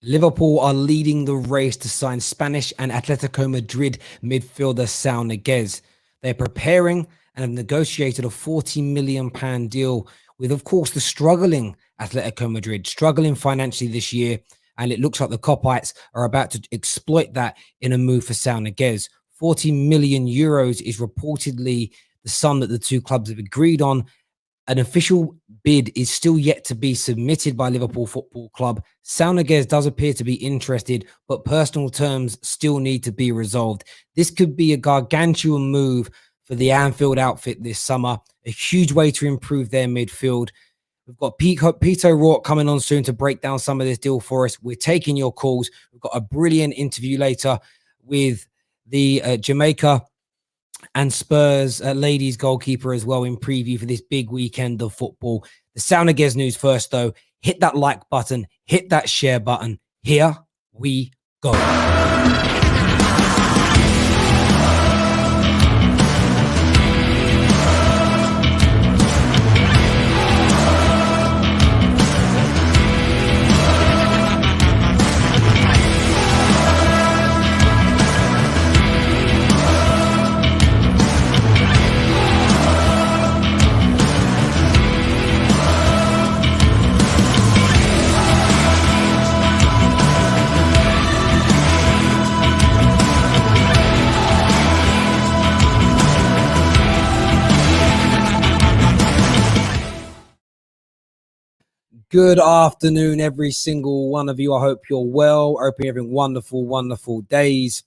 Liverpool are leading the race to sign Spanish and Atletico Madrid midfielder Saul Niguez. They're preparing and have negotiated a £40 million deal with, of course, the struggling Atletico Madrid, struggling financially this year. And it looks like the Copites are about to exploit that in a move for Saul Niguez. €40 million is reportedly the sum that the two clubs have agreed on. An official bid is still yet to be submitted by Liverpool Football Club. Saul Niguez does appear to be interested, but personal terms still need to be resolved. This could be a gargantuan move for the Anfield outfit this summer, a huge way to improve their midfield. We've got Peter O'Rourke coming on soon to break down some of this deal for us. We're taking your calls. We've got a brilliant interview later with the Jamaica and Spurs ladies goalkeeper as well in preview for this big weekend of football. The Saul Niguez news first, though. Hit that like button, hit that share button. Here we go. Good afternoon, every single one of you. I hope you're well. Hope you're having wonderful, wonderful days.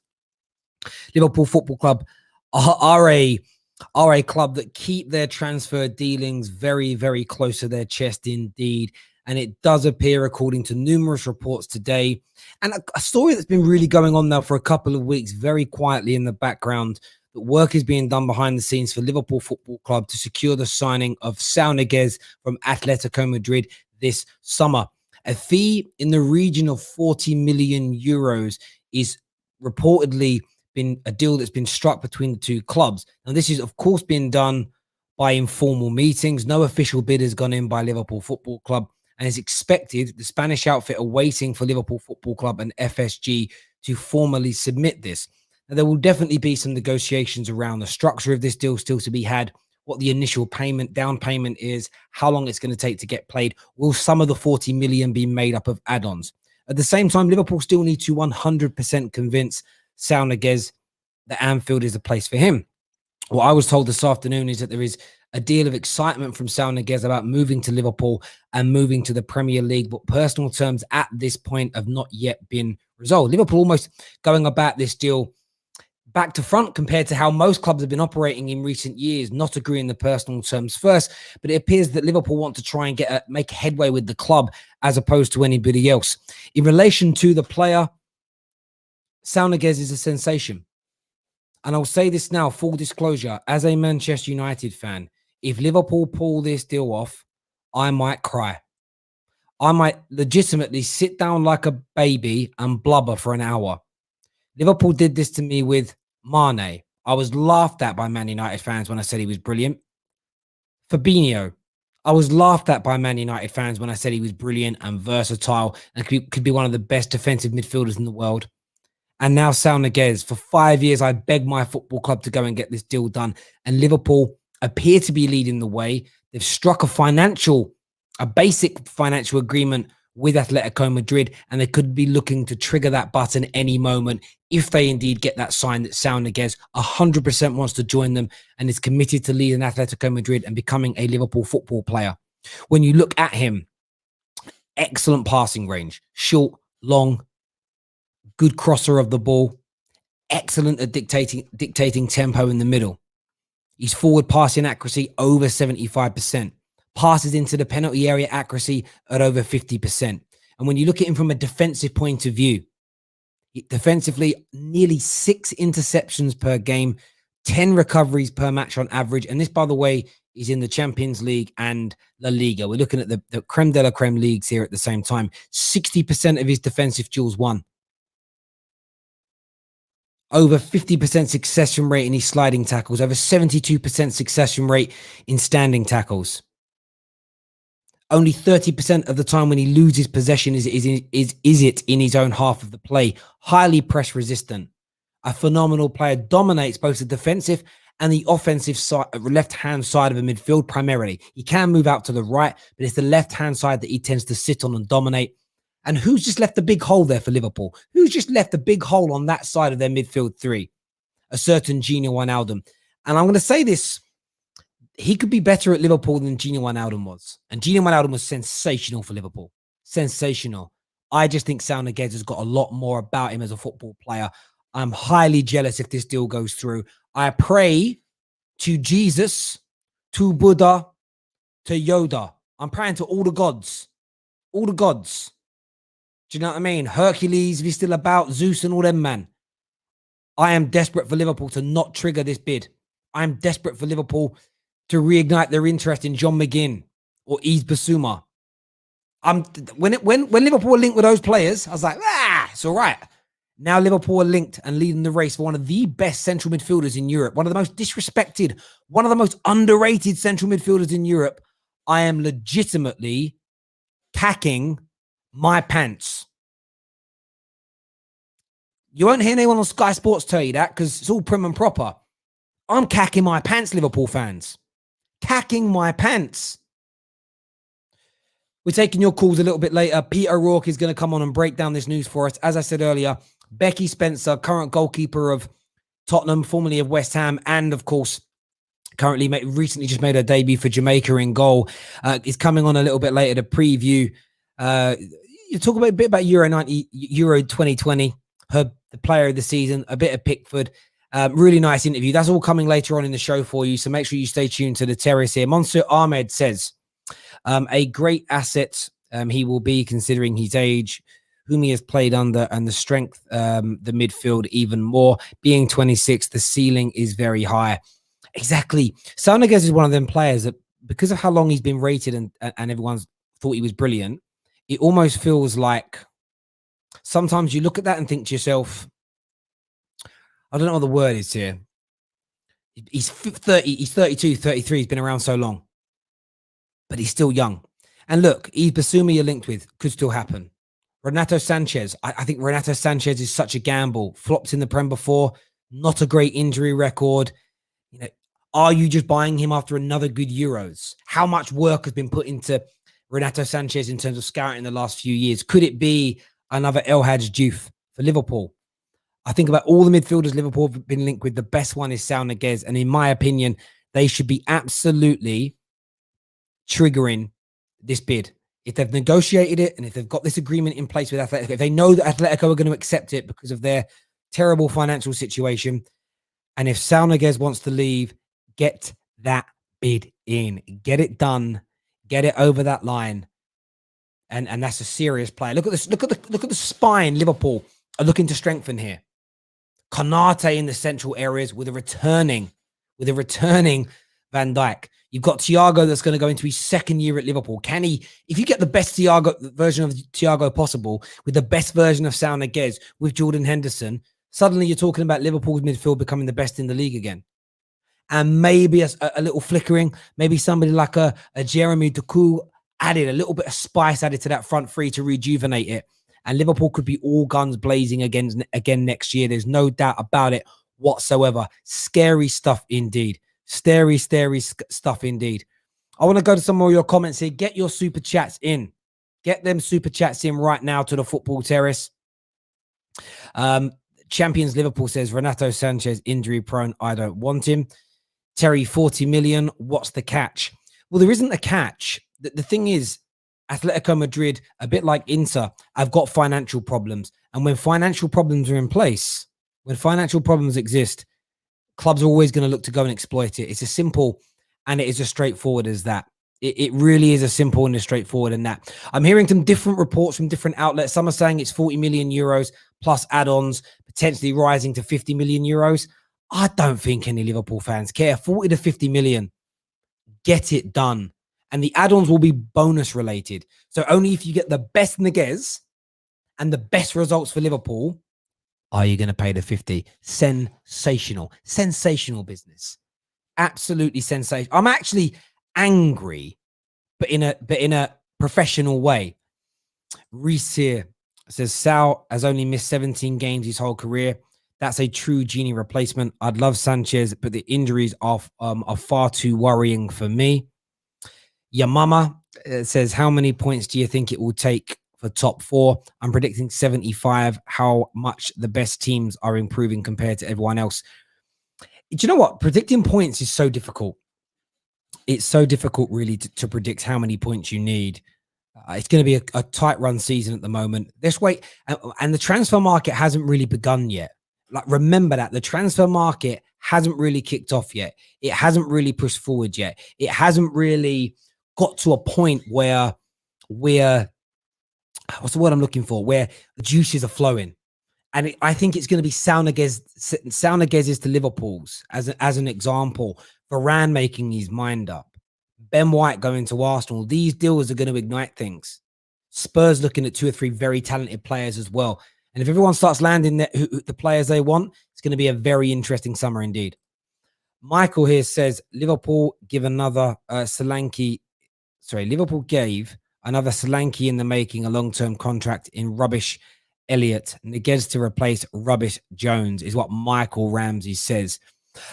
Liverpool Football Club are a club that keep their transfer dealings very, very close to their chest indeed. And it does appear, according to numerous reports today, and a story that's been really going on now for a couple of weeks, very quietly in the background, that work is being done behind the scenes for Liverpool Football Club to secure the signing of Saul Niguez from Atletico Madrid this summer. A fee in the region of €40 million is reportedly been a deal that's been struck between the two clubs. Now, this is, of course, been done by informal meetings. No official bid has gone in by Liverpool Football Club, and is expected the Spanish outfit are waiting for Liverpool Football Club and FSG to formally submit this. Now, there will definitely be some negotiations around the structure of this deal still to be had, what the initial down payment is, how long it's going to take to get played. Will some of the 40 million be made up of add-ons? At the same time, Liverpool still need to 100% convince Saul Niguez that Anfield is a place for him. What I was told this afternoon is that there is a deal of excitement from Saul Niguez about moving to Liverpool and moving to the Premier League, but personal terms at this point have not yet been resolved. Liverpool almost going about this deal back to front compared to how most clubs have been operating in recent years, not agreeing the personal terms first. But it appears that Liverpool want to try and make headway with the club as opposed to anybody else. In relation to the player, Saul Niguez is a sensation. And I'll say this now, full disclosure, as a Manchester United fan, if Liverpool pull this deal off, I might cry. I might legitimately sit down like a baby and blubber for an hour. Liverpool did this to me with Mane. I was laughed at by Man United fans when I said he was brilliant. Fabinho. I was laughed at by Man United fans when I said he was brilliant and versatile and could be one of the best defensive midfielders in the world. And now Saul Niguez. For 5 years, I begged my football club to go and get this deal done. And Liverpool appear to be leading the way. They've struck a basic financial agreement with Atletico Madrid, and they could be looking to trigger that button any moment if they indeed get that sign that Saul Niguez 100% wants to join them and is committed to leading Atletico Madrid and becoming a Liverpool football player. When you look at him, excellent passing range, short, long, good crosser of the ball, excellent at dictating tempo in the middle. His forward passing accuracy over 75%. Passes into the penalty area accuracy at over 50%. And when you look at him from a defensive point of view, defensively, nearly 6 interceptions per game, 10 recoveries per match on average. And this, by the way, is in the Champions League and La Liga. We're looking at the creme de la creme leagues here at the same time. 60% of his defensive duels won. Over 50% succession rate in his sliding tackles. Over 72% succession rate in standing tackles. Only 30% of the time when he loses possession is it in his own half of the play. Highly press resistant. A phenomenal player, dominates both the defensive and the offensive side, left-hand side of the midfield primarily. He can move out to the right, but it's the left-hand side that he tends to sit on and dominate. And who's just left a big hole there for Liverpool? Who's just left a big hole on that side of their midfield three? A certain Gino Wijnaldum. And I'm going to say this, he could be better at Liverpool than Gino Wijnaldum was. And Gino Wijnaldum was sensational for Liverpool. Sensational. I just think Saul Niguez has got a lot more about him as a football player. I'm highly jealous if this deal goes through. I pray to Jesus, to Buddha, to Yoda. I'm praying to all the gods. All the gods. Do you know what I mean? Hercules, if he's still about, Zeus and all them, man. I am desperate for Liverpool to not trigger this bid. I'm desperate for Liverpool to reignite their interest in John McGinn or Yves Bissouma. When Liverpool were linked with those players, I was like, it's all right. Now Liverpool are linked and leading the race for one of the best central midfielders in Europe, one of the most disrespected, one of the most underrated central midfielders in Europe. I am legitimately cacking my pants. You won't hear anyone on Sky Sports tell you that because it's all prim and proper. I'm cacking my pants, Liverpool fans. Cacking my pants. We're taking your calls a little bit later. Peter O'Rourke is going to come on and break down this news for us. As I said earlier, Becky Spencer, current goalkeeper of Tottenham, formerly of West Ham, and of course, recently just made her debut for Jamaica in goal, is coming on a little bit later to preview. You talk about a bit about Euro 2020, the player of the season, a bit of Pickford. Really nice interview. That's all coming later on in the show for you, so make sure you stay tuned to the Terrace here. Monsieur Ahmed says, a great asset he will be considering his age, whom he has played under, and the strength, the midfield even more. Being 26, the ceiling is very high. Exactly. Saul Niguez is one of them players that, because of how long he's been rated and everyone's thought he was brilliant, it almost feels like sometimes you look at that and think to yourself, I don't know what the word is here. He's 30, he's 32, 33. He's been around so long, but he's still young. And look, Yves Bissouma you're linked with could still happen. Renato Sanchez. I think Renato Sanchez is such a gamble. Flopped in the Prem before. Not a great injury record. You know, are you just buying him after another good Euros? How much work has been put into Renato Sanchez in terms of scouting the last few years? Could it be another El Hadj Diouf for Liverpool? I think about all the midfielders Liverpool have been linked with. The best one is Saul Niguez. And in my opinion, they should be absolutely triggering this bid. If they've negotiated it and if they've got this agreement in place with Atletico, if they know that Atletico are going to accept it because of their terrible financial situation, and if Saul Niguez wants to leave, get that bid in. Get it done. Get it over that line. And that's a serious player. Look at this. Look at the spine Liverpool are looking to strengthen here. Konate in the central areas with a returning Van Dijk. You've got Thiago that's going to go into his second year at Liverpool. Can he, if you get the best version of Thiago possible with the best version of Saul Niguez with Jordan Henderson, suddenly you're talking about Liverpool's midfield becoming the best in the league again. And maybe a little flickering, maybe somebody like a Jeremy Doku added a little bit of spice added to that front three to rejuvenate it. And Liverpool could be all guns blazing again next year. There's no doubt about it whatsoever. Scary stuff indeed. Scary stuff indeed. I want to go to some more of your comments here. Get your super chats in. Get them super chats in right now to the Football Terrace. Champions Liverpool says, Renato Sanchez injury prone. I don't want him. Terry, 40 million. What's the catch? Well, there isn't a catch. The thing is, Atletico Madrid, a bit like Inter, have got financial problems. And when financial problems are in place, when financial problems exist, clubs are always going to look to go and exploit it. It's as simple and it is as straightforward as that. It really is as simple and as straightforward as that. I'm hearing some different reports from different outlets. Some are saying it's 40 million euros plus add-ons, potentially rising to 50 million euros. I don't think any Liverpool fans care. 40 to 50 million. Get it done. And the add-ons will be bonus related. So only if you get the best Niguez and the best results for Liverpool are you going to pay the 50. Sensational business. Absolutely sensational. I'm actually angry, but in a professional way. Reese here says Sal has only missed 17 games his whole career. That's a true genie replacement. I'd love Sanchez, but the injuries are far too worrying for me. Yamama says, how many points do you think it will take for top 4? I'm predicting 75. How much the best teams are improving compared to everyone else? Do you know what? Predicting points is so difficult. It's so difficult, really, to predict how many points you need. It's going to be a tight run season at the moment. This way, and the transfer market hasn't really begun yet. Like, remember that the transfer market hasn't really kicked off yet. It hasn't really pushed forward yet. It hasn't really got to a point where we're, what's the word I'm looking for? Where the juices are flowing. And I think it's going to be Saul Niguez's to Liverpool's as an example. Varane making his mind up. Ben White going to Arsenal. These deals are going to ignite things. Spurs looking at 2 or 3 very talented players as well. And if everyone starts landing the players they want, it's going to be a very interesting summer indeed. Michael here says Liverpool gave another Solanke in the making a long-term contract in rubbish Elliott. Niguez to replace rubbish Jones is what Michael Ramsey says.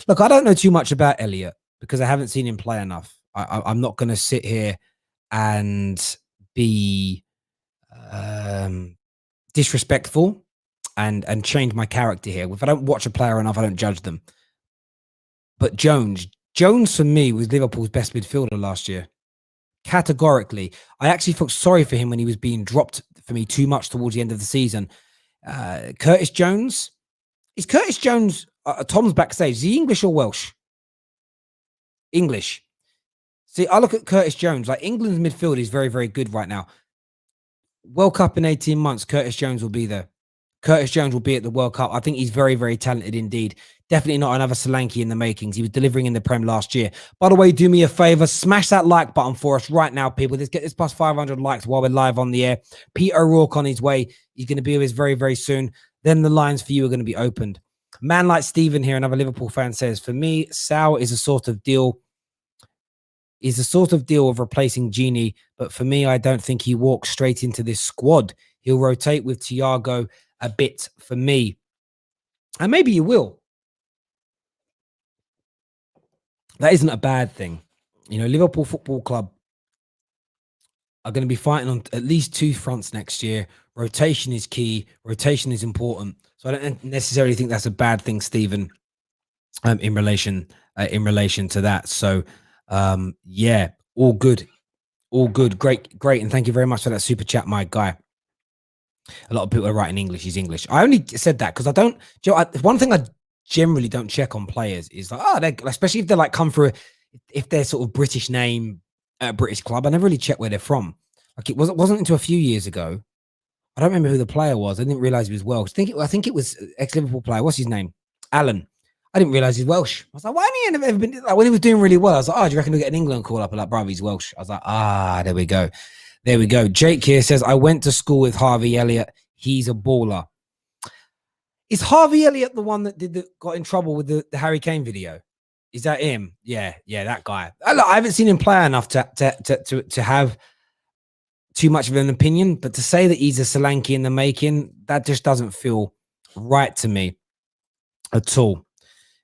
Look, I don't know too much about Elliott because I haven't seen him play enough. I'm not going to sit here and be disrespectful and change my character here. If I don't watch a player enough, I don't judge them. But Jones for me was Liverpool's best midfielder last year. Categorically. I actually felt sorry for him when he was being dropped for me too much towards the end of the season. Curtis Jones. Is Curtis Jones, Tom's backstage, is he English or Welsh? English. See, I look at Curtis Jones. Like, England's midfield is very, very good right now. World Cup in 18 months, Curtis Jones will be there. Curtis Jones will be at the World Cup. I think he's very, very talented indeed. Definitely not another Solanke in the makings. He was delivering in the Prem last year. By the way, do me a favor. Smash that like button for us right now, people. Let's get this past 500 likes while we're live on the air. Pete O'Rourke on his way. He's going to be with us very, very soon. Then the lines for you are going to be opened. Man like Stephen here, another Liverpool fan, says, for me, Sal is a sort of deal of replacing Genie, but for me, I don't think he walks straight into this squad. He'll rotate with Thiago a bit for me. And maybe he will. That isn't a bad thing. You know, Liverpool Football Club are going to be fighting on at least 2 fronts next year. Rotation is key. Rotation is important. So I don't necessarily think that's a bad thing, Stephen, in relation to that. So, yeah, all good. All good. Great. And thank you very much for that super chat, my guy. A lot of people are writing English. He's English. I only said that because I don't, you know, one thing I generally don't check on players is like, especially if they're like come through, if they're sort of British name at a British club, I never really check where they're from. Like, it wasn't until a few years ago. I don't remember who the player was. I didn't realize he was Welsh. I think it was ex-Liverpool player. What's his name? Alan. I didn't realize he's Welsh. I was like, why hadn't he ever been, like, when he was doing really well? I was like, oh, do you reckon we'll get an England call up? I'm like, bro, he's Welsh. I was like, there we go. There we go. Jake here says, I went to school with Harvey Elliott. He's a baller. Is Harvey Elliott the one that got in trouble with the Harry Kane video? Is that him? Yeah, that guy. I haven't seen him play enough to have too much of an opinion, but to say that he's a Solanke in the making, that just doesn't feel right to me at all.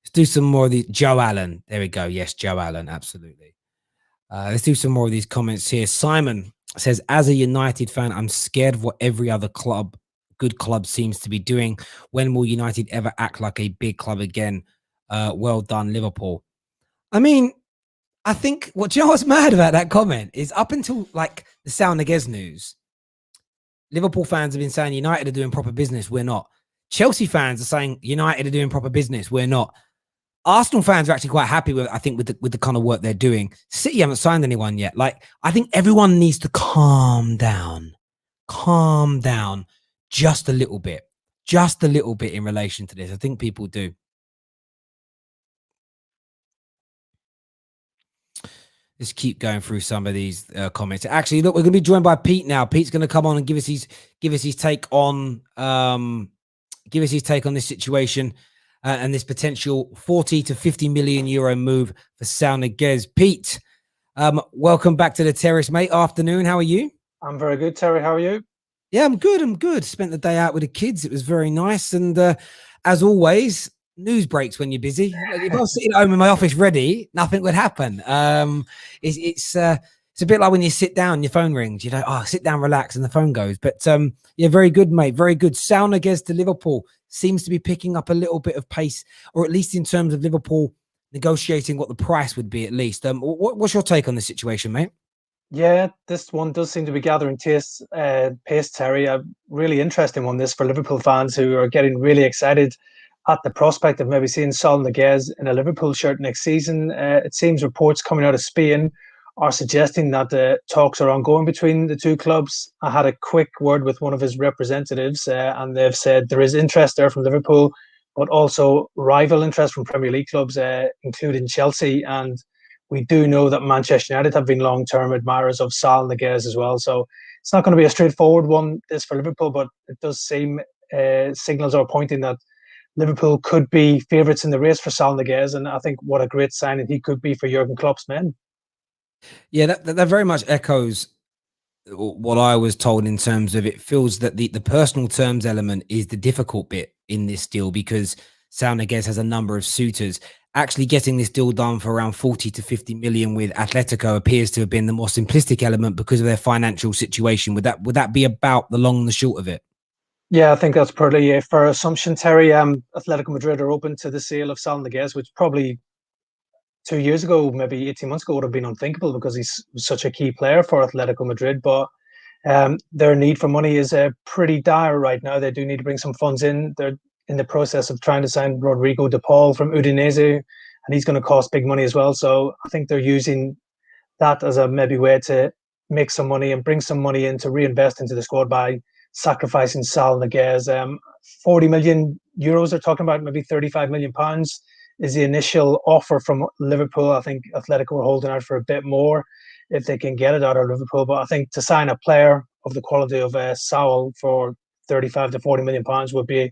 Let's do some more of these. Joe Allen. There we go. Yes, Joe Allen. Absolutely. Let's do some more of these comments here. Simon says, as a United fan, I'm scared of what every other good club seems to be doing. When will United ever act like a big club again? Well done, Liverpool. I mean, I think do you know what's mad about that comment is up until like the Saul Niguez news, Liverpool fans have been saying United are doing proper business. We're not. Chelsea fans are saying United are doing proper business. We're not. Arsenal fans are actually quite happy with the kind of work they're doing. City haven't signed anyone yet. Like, I think everyone needs to calm down just a little bit in relation to this. I think people do. Let's keep going through some of these comments. Actually, look, we're going to be joined by Pete now. Pete's going to come on and give us his take on this situation and this potential 40 to 50 million euro move for Saul Niguez. Pete, Welcome back to the Terrace, mate. Afternoon. How are you? I'm very good, Terry. How are you? Yeah, I'm good. I'm good. Spent the day out with the kids. It was very nice. And as always, news breaks when you're busy. Like, if I was sitting at home in my office ready, nothing would happen. It's a bit like when you sit down, your phone rings. You know, oh, sit down, relax, and the phone goes. But yeah, very good, mate. Very good. Saul Niguez to Liverpool seems to be picking up a little bit of pace, or at least in terms of Liverpool negotiating what the price would be, at least. What's your take on the situation, mate? Yeah, this one does seem to be gathering pace, Terry. A really interesting one, this for Liverpool fans who are getting really excited at the prospect of maybe seeing Saul Niguez in a Liverpool shirt next season. It seems reports coming out of Spain are suggesting that the talks are ongoing between the two clubs. I had a quick word with one of his representatives, and they've said there is interest there from Liverpool, but also rival interest from Premier League clubs, including Chelsea. And we do know that Manchester United have been long-term admirers of Saul Niguez as well. So it's not going to be a straightforward one, this for Liverpool, but it does seem signals are pointing that Liverpool could be favourites in the race for Saul Niguez. And I think what a great signing he could be for Jurgen Klopp's men. Yeah, that very much echoes what I was told in terms of it feels that the personal terms element is the difficult bit in this deal because Saul Niguez has a number of suitors. Actually getting this deal done for around 40 to 50 million with Atletico appears to have been the more simplistic element because of their financial situation. Would that be about the long and the short of it? Yeah, I think that's probably a fair assumption, Terry. Atletico Madrid are open to the sale of Saul Niguez, which probably 2 years ago, maybe 18 months ago, would have been unthinkable because he's such a key player for Atletico Madrid. But their need for money is pretty dire right now. They do need to bring some funds in. They're in the process of trying to sign Rodrigo de Paul from Udinese, and he's going to cost big money as well. So I think they're using that as a maybe way to make some money and bring some money in to reinvest into the squad by sacrificing Saul Niguez. 40 million euros they're talking about, maybe 35 million pounds is the initial offer from Liverpool. I think Atletico are holding out for a bit more if they can get it out of Liverpool. But I think to sign a player of the quality of Saul for 35 to 40 million pounds would be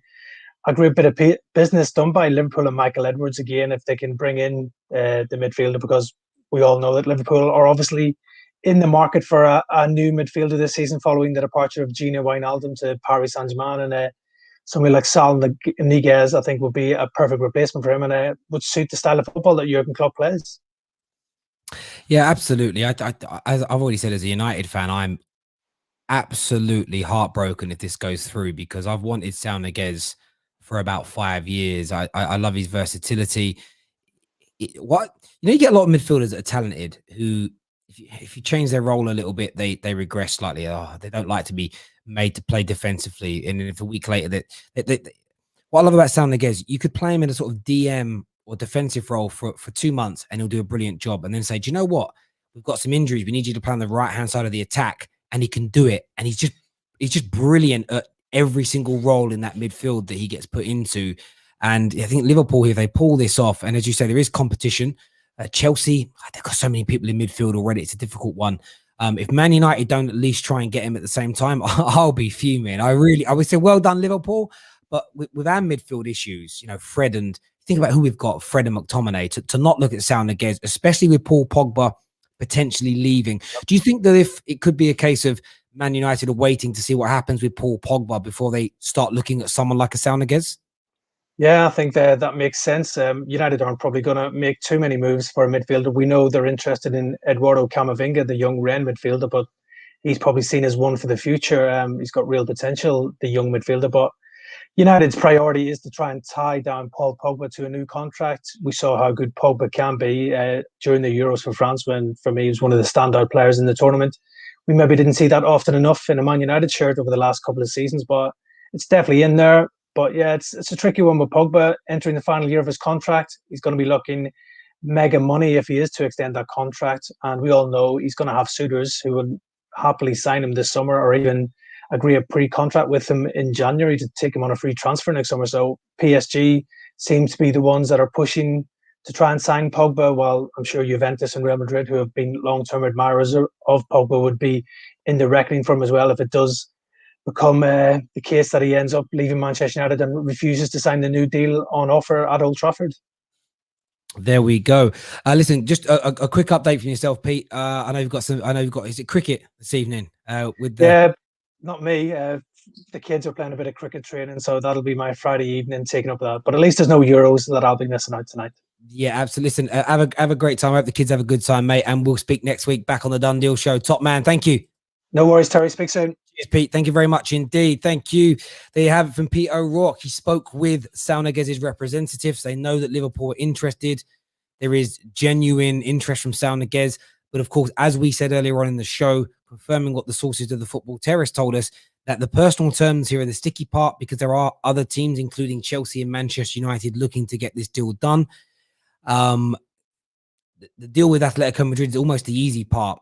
a great bit of business done by Liverpool and Michael Edwards again if they can bring in the midfielder, because we all know that Liverpool are obviously in the market for a new midfielder this season following the departure of Gino Wijnaldum to Paris Saint-Germain. And somebody like Saul Niguez, I think, would be a perfect replacement for him and would suit the style of football that Jurgen Klopp plays. Yeah, absolutely. As I've already said, as a United fan, I'm absolutely heartbroken if this goes through because I've wanted Saul Niguez for about 5 years. I love his versatility. You get a lot of midfielders that are talented who, if you change their role a little bit, they regress slightly. Oh, they don't like to be made to play defensively, and if a week later what I love about Saul Niguez, you could play him in a sort of DM or defensive role for 2 months, and he'll do a brilliant job, and then say, do you know what? We've got some injuries. We need you to play on the right hand side of the attack, and he can do it. And he's just brilliant at every single role in that midfield that he gets put into. And I think Liverpool, if they pull this off, and as you say, there is competition. Chelsea, they've got so many people in midfield already. It's a difficult one. If Man United don't at least try and get him at the same time, I'll be fuming. I would say, well done, Liverpool. But with our midfield issues, Fred and think about who we've got, Fred and McTominay, to not look at Saul Niguez, especially with Paul Pogba potentially leaving. Do you think that if it could be a case of Man United are waiting to see what happens with Paul Pogba before they start looking at someone like a Saul Niguez? Yeah, I think that makes sense. United aren't probably going to make too many moves for a midfielder. We know they're interested in Eduardo Camavinga, the young Ren midfielder, but he's probably seen as one for the future. He's got real potential, the young midfielder, but United's priority is to try and tie down Paul Pogba to a new contract. We saw how good Pogba can be during the Euros for France, when for me he was one of the standout players in the tournament. We maybe didn't see that often enough in a Man United shirt over the last couple of seasons, but it's definitely in there. But yeah, it's a tricky one with Pogba entering the final year of his contract. He's going to be looking mega money if he is to extend that contract, and we all know he's going to have suitors who will happily sign him this summer or even agree a pre-contract with him in January to take him on a free transfer next summer. So PSG seems to be the ones that are pushing to try and sign Pogba, while I'm sure Juventus and Real Madrid, who have been long-term admirers of Pogba, would be in the reckoning for him as well if it does become the case that he ends up leaving Manchester United and refuses to sign the new deal on offer at Old Trafford. There we go. Listen, just a quick update from yourself, Pete. I know you've got some. I know you've got. Is it cricket this evening? With the Yeah, not me. The kids are playing a bit of cricket training, so that'll be my Friday evening taking up that. But at least there's no Euros that I'll be missing out tonight. Yeah, absolutely. Listen, have a great time. I hope the kids have a good time, mate. And we'll speak next week back on the Done Deal show. Top man, thank you. No worries, Terry. Speak soon. Cheers, Pete. Thank you very much indeed. Thank you. There you have it from Pete O'Rourke. He spoke with Saul Niguez's representatives. They know that Liverpool are interested. There is genuine interest from Saul Niguez. But of course, as we said earlier on in the show, confirming what the sources of the football Terrace told us, that the personal terms here are the sticky part, because there are other teams, including Chelsea and Manchester United, looking to get this deal done. The deal with Atletico Madrid is almost the easy part.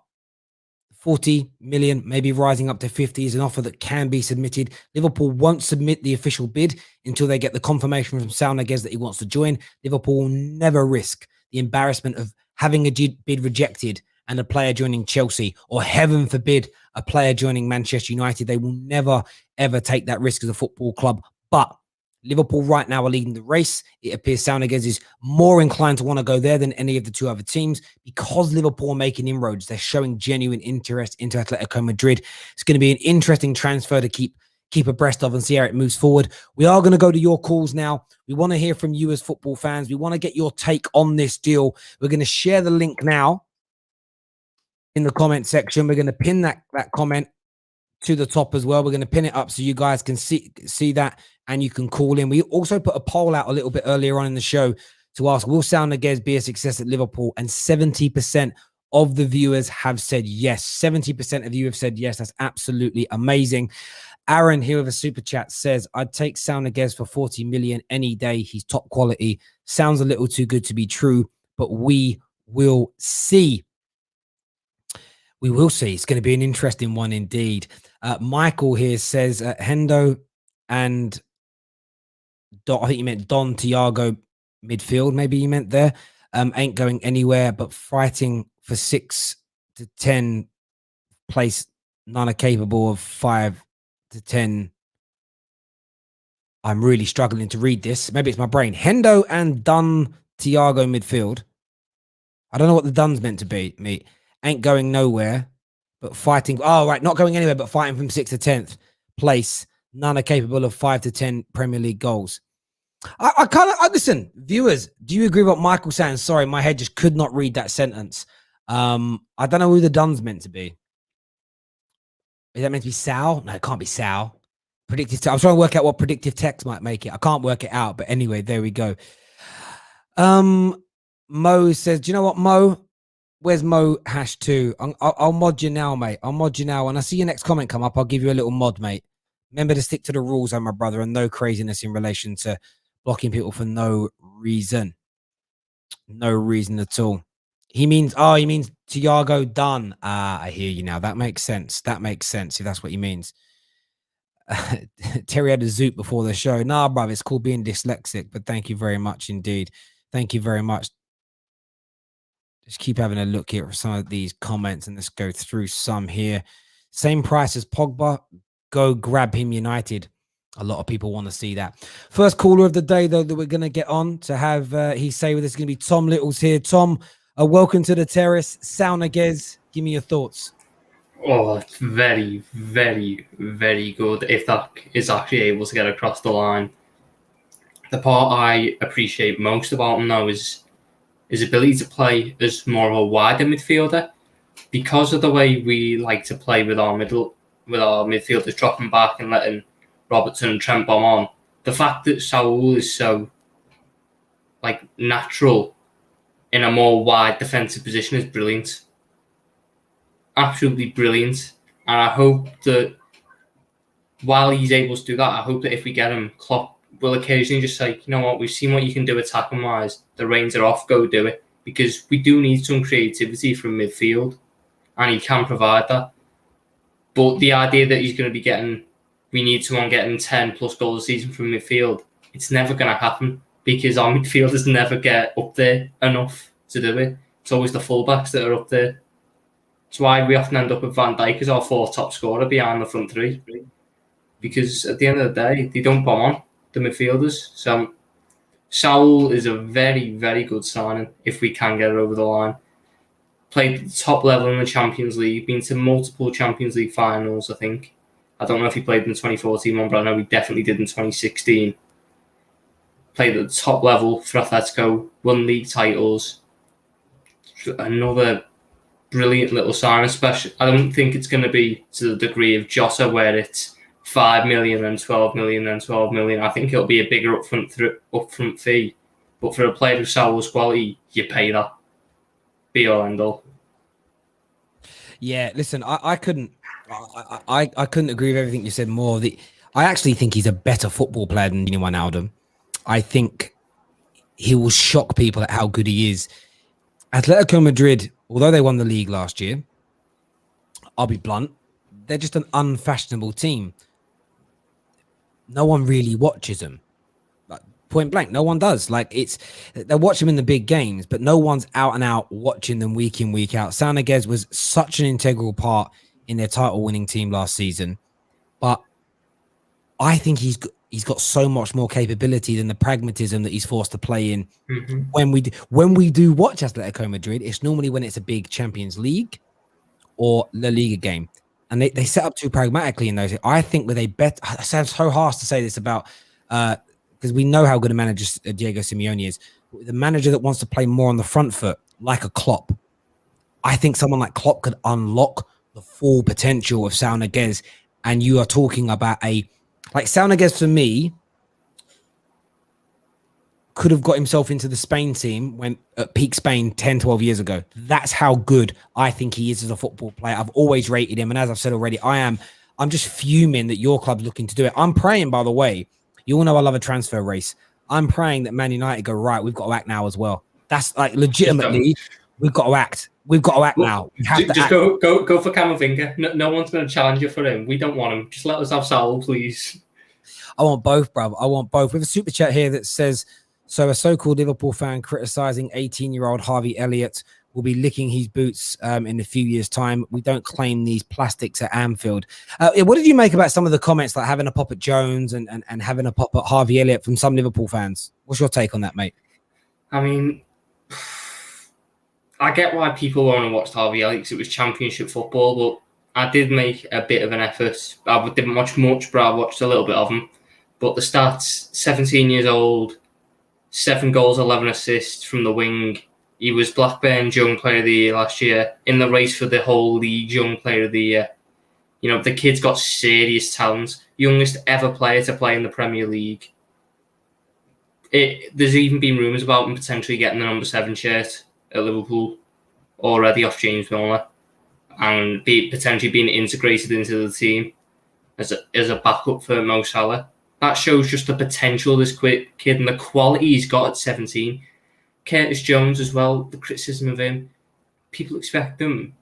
40 million, maybe rising up to 50, is an offer that can be submitted. Liverpool won't submit the official bid until they get the confirmation from Saul Niguez that he wants to join. Liverpool will never risk the embarrassment of having a bid rejected and a player joining Chelsea, or heaven forbid, a player joining Manchester United. They will never, ever take that risk as a football club. But Liverpool right now are leading the race. It appears Saul Niguez is more inclined to want to go there than any of the two other teams, because Liverpool are making inroads. They're showing genuine interest into Atletico Madrid. It's going to be an interesting transfer to keep abreast of and see how it moves forward. We are going to go to your calls now. We want to hear from you as football fans. We want to get your take on this deal. We're going to share the link now in the comment section. We're going to pin that comment to the top as well. We're going to pin it up so you guys can see that, and you can call in. We also put a poll out a little bit earlier on in the show to ask, will Saul Niguez be a success at Liverpool? And 70% of the viewers have said yes. 70% of you have said yes. That's absolutely amazing. Aaron here with a super chat says, I'd take Saul Niguez for 40 million any day. He's top quality. Sounds a little too good to be true, but we will see. We will see. It's going to be an interesting one indeed. Michael here says Hendo and I think you meant Don Thiago midfield. Maybe you meant there. Ain't going anywhere, but fighting for 6 to 10 place. None are capable of 5 to 10. I'm really struggling to read this. Maybe it's my brain. Hendo and Don Thiago midfield. I don't know what the Dun's meant to be, mate. Ain't going nowhere, but fighting. Oh, right. Not going anywhere, but fighting from 6th to 10th place. None are capable of 5 to 10 Premier League goals. I kind of listen, viewers. Do you agree with what Michael's saying? Sorry, my head just could not read that sentence. I don't know who the Dun's meant to be. Is that meant to be Sal? No, it can't be Sal. Predictive. I'm trying to work out what predictive text might make it. I can't work it out, but anyway, there we go. Mo says, do you know what, Mo? Where's Mo #2? I'll mod you now, mate. I'll mod you now. When I see your next comment come up, I'll give you a little mod, mate. Remember to stick to the rules, my brother, and no craziness in relation to blocking people for no reason. No reason at all. He means Thiago Dunn. I hear you now. That makes sense. That makes sense if that's what he means. Terry had a zoot before the show. Nah, brother, it's called being dyslexic, but thank you very much indeed. Thank you very much. Just keep having a look here at some of these comments, and let's go through some here. Same price as Pogba. Go grab him, United. A lot of people want to see that. First caller of the day, though, that we're going to get on to have he say with us is going to be Tom Littles here. Tom, welcome to the Terrace. Saul Niguez, give me your thoughts. Oh, it's very, very, very good if that is actually able to get across the line. The part I appreciate most about him, though, is his ability to play as more of a wider midfielder. Because of the way we like to play with our midfielders dropping back and letting Robertson and Trent bomb on, the fact that Saul is so natural in a more wide defensive position is brilliant. Absolutely brilliant. And I hope that while he's able to do that, I hope that if we get him, Klopp will occasionally just say, you know what, we've seen what you can do attacking wise. The reins are off, go do it. Because we do need some creativity from midfield, and he can provide that. But the idea that he's going to be we need someone getting 10 plus goals a season from midfield, it's never going to happen, because our midfielders never get up there enough to do it. It's always the fullbacks that are up there. That's why we often end up with Van Dijk as our fourth top scorer behind the front three. Because at the end of the day, they don't bomb on the midfielders. So Saul is a very, very good signing if we can get it over the line. Played at the top level in the Champions League, been to multiple Champions League finals, I think. I don't know if he played in the 2014 one, but I know he definitely did in 2016. Played at the top level for Atletico, won league titles. Another brilliant little sign, especially. I don't think it's going to be to the degree of Jota, where it's 5 million and 12 million and 12 million. I think it'll be a bigger upfront fee. But for a player of Saul's quality, you pay that. Be all end all. Yeah, listen, I couldn't agree with everything you said more. I actually think he's a better football player than Wijnaldum. I think he will shock people at how good he is. Atletico Madrid, although they won the league last year, I'll be blunt, they're just an unfashionable team. No one really watches them. Like, point blank, no one does. Like, they watch them in the big games, but no one's out and out watching them week in, week out. Saul Niguez was such an integral part in their title-winning team last season, but I think he's got so much more capability than the pragmatism that he's forced to play in. Mm-hmm. When we do watch Atletico Madrid, it's normally when it's a big Champions League or La Liga game, and they set up too pragmatically in those. I think with a bet, it sounds so harsh to say this about because we know how good a manager Diego Simeone is. The manager that wants to play more on the front foot, like a Klopp, I think someone like Klopp could unlock the full potential of Saul Niguez. And you are talking about Saul Niguez, for me, could have got himself into the Spain team when at peak Spain 10, 12 years ago. That's how good I think he is as a football player. I've always rated him. And as I've said already, I'm just fuming that your club's looking to do it. I'm praying, by the way, you all know I love a transfer race. I'm praying that Man United go, right, we've got to act now as well. That's like legitimately, we've got to act. We've got to act now. We have just go for Camavinga. No one's going to challenge you for him. We don't want him. Just let us have Saul, please. I want both, bruv. I want both. We have a super chat here that says, so a so-called Liverpool fan criticizing 18-year-old Harvey Elliott will be licking his boots in a few years' time. We don't claim these plastics at Anfield. What did you make about some of the comments, like having a pop at Jones and having a pop at Harvey Elliott from some Liverpool fans? What's your take on that, mate? I mean, I get why people want to watch Harvey Elliott because it was Championship football, but I did make a bit of an effort. I didn't watch much, but I watched a little bit of him. But the stats, 17 years old, 7 goals, 11 assists from the wing. He was Blackburn's Young Player of the Year last year, in the race for the whole league Young Player of the Year. You know, the kid's got serious talent. Youngest ever player to play in the Premier League. There's even been rumours about him potentially getting the number 7 shirt at Liverpool already off James Milner and potentially being integrated into the team as a backup for Mo Salah. That shows just the potential of this kid and the quality he's got at 17. Curtis Jones as well, the criticism of him. People expect him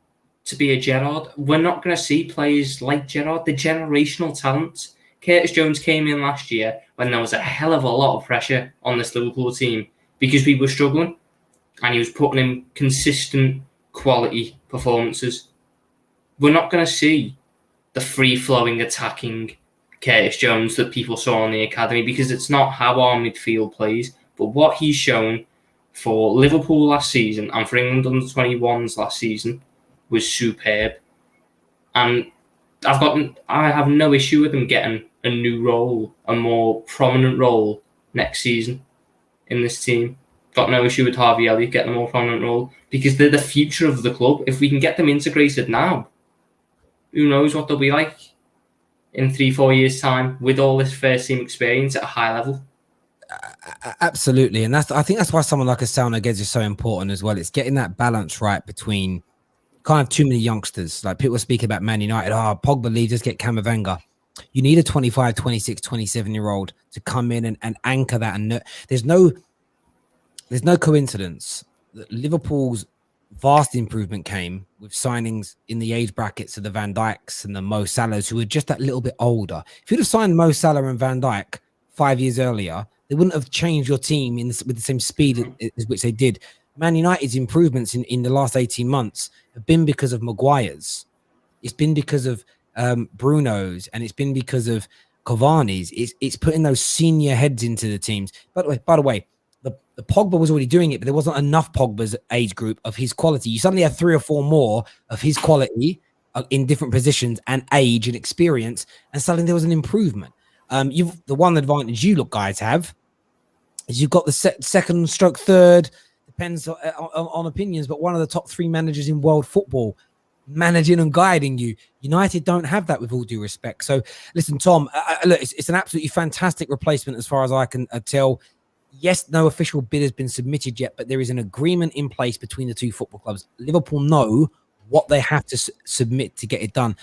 to be a Gerrard. We're not going to see players like Gerrard, the generational talent. Curtis Jones came in last year when there was a hell of a lot of pressure on this Liverpool team because we were struggling, and he was putting in consistent quality performances. We're not going to see the free-flowing attacking Curtis Jones that people saw in the academy because it's not how our midfield plays. But what he's shown for Liverpool last season and for England under 21s last season was superb. And I have no issue with him getting a new role, a more prominent role next season in this team. Got no issue with Harvey Elliott getting a more prominent role because they're the future of the club. If we can get them integrated now, who knows what they'll be like in 3-4 years' time with all this first team experience at a high level. Absolutely. And I think that's why someone like a Saul Niguez is so important as well. It's getting that balance right between kind of too many youngsters. Like people speak about Man United, Pogba leaves, just get Camavinga. You need a 25, 26, 27-year-old to come in and anchor that. And there's no coincidence that Liverpool's vast improvement came with signings in the age brackets of the Van Dijks and the Mo Salahs, who were just that little bit older. If you'd have signed Mo Salah and Van Dijk 5 years earlier, they wouldn't have changed your team with the same speed as which they did. Man United's improvements in the last 18 months have been because of Maguire's. It's been because of Bruno's, and it's been because of Cavani's. It's putting those senior heads into the teams. By the way, the Pogba was already doing it, but there wasn't enough Pogba's age group of his quality. You suddenly have 3 or 4 more of his quality in different positions and age and experience, and suddenly there was an improvement. The one advantage you guys have is you've got the second stroke third, depends on opinions, but one of the top 3 managers in world football managing and guiding you. United don't have that, with all due respect. So listen, Tom, look, it's an absolutely fantastic replacement as far as I can tell. Yes, no official bid has been submitted yet, but there is an agreement in place between the 2 football clubs. Liverpool know what they have to submit to get it done.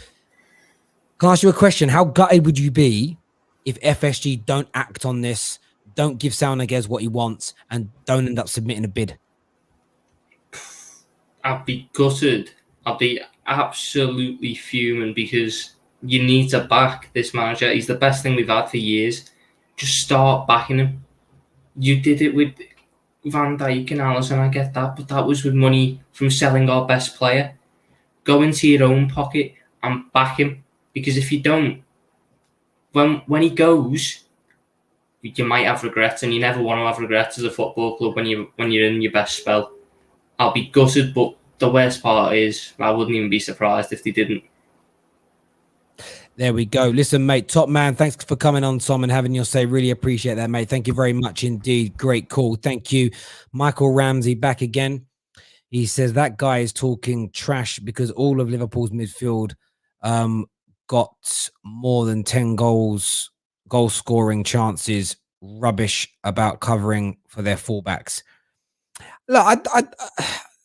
Can I ask you a question? How gutted would you be if FSG don't act on this, don't give Saul Niguez what he wants, and don't end up submitting a bid? I'd be gutted. I'd be absolutely fuming, because you need to back this manager. He's the best thing we've had for years. Just start backing him. You did it with Van Dijk and Alisson, I get that, but that was with money from selling our best player. Go into your own pocket and back him, because if you don't, when he goes, you might have regrets, and you never want to have regrets as a football club when you're in your best spell. I'll be gutted, but the worst part is I wouldn't even be surprised if they didn't. There we go. Listen, mate, top man, thanks for coming on, Tom, and having your say. Really appreciate that, mate. Thank you very much indeed. Great call. Thank you. Michael Ramsey back again. He says that guy is talking trash because all of Liverpool's midfield got more than 10 goal scoring chances. Rubbish about covering for their fullbacks. Look,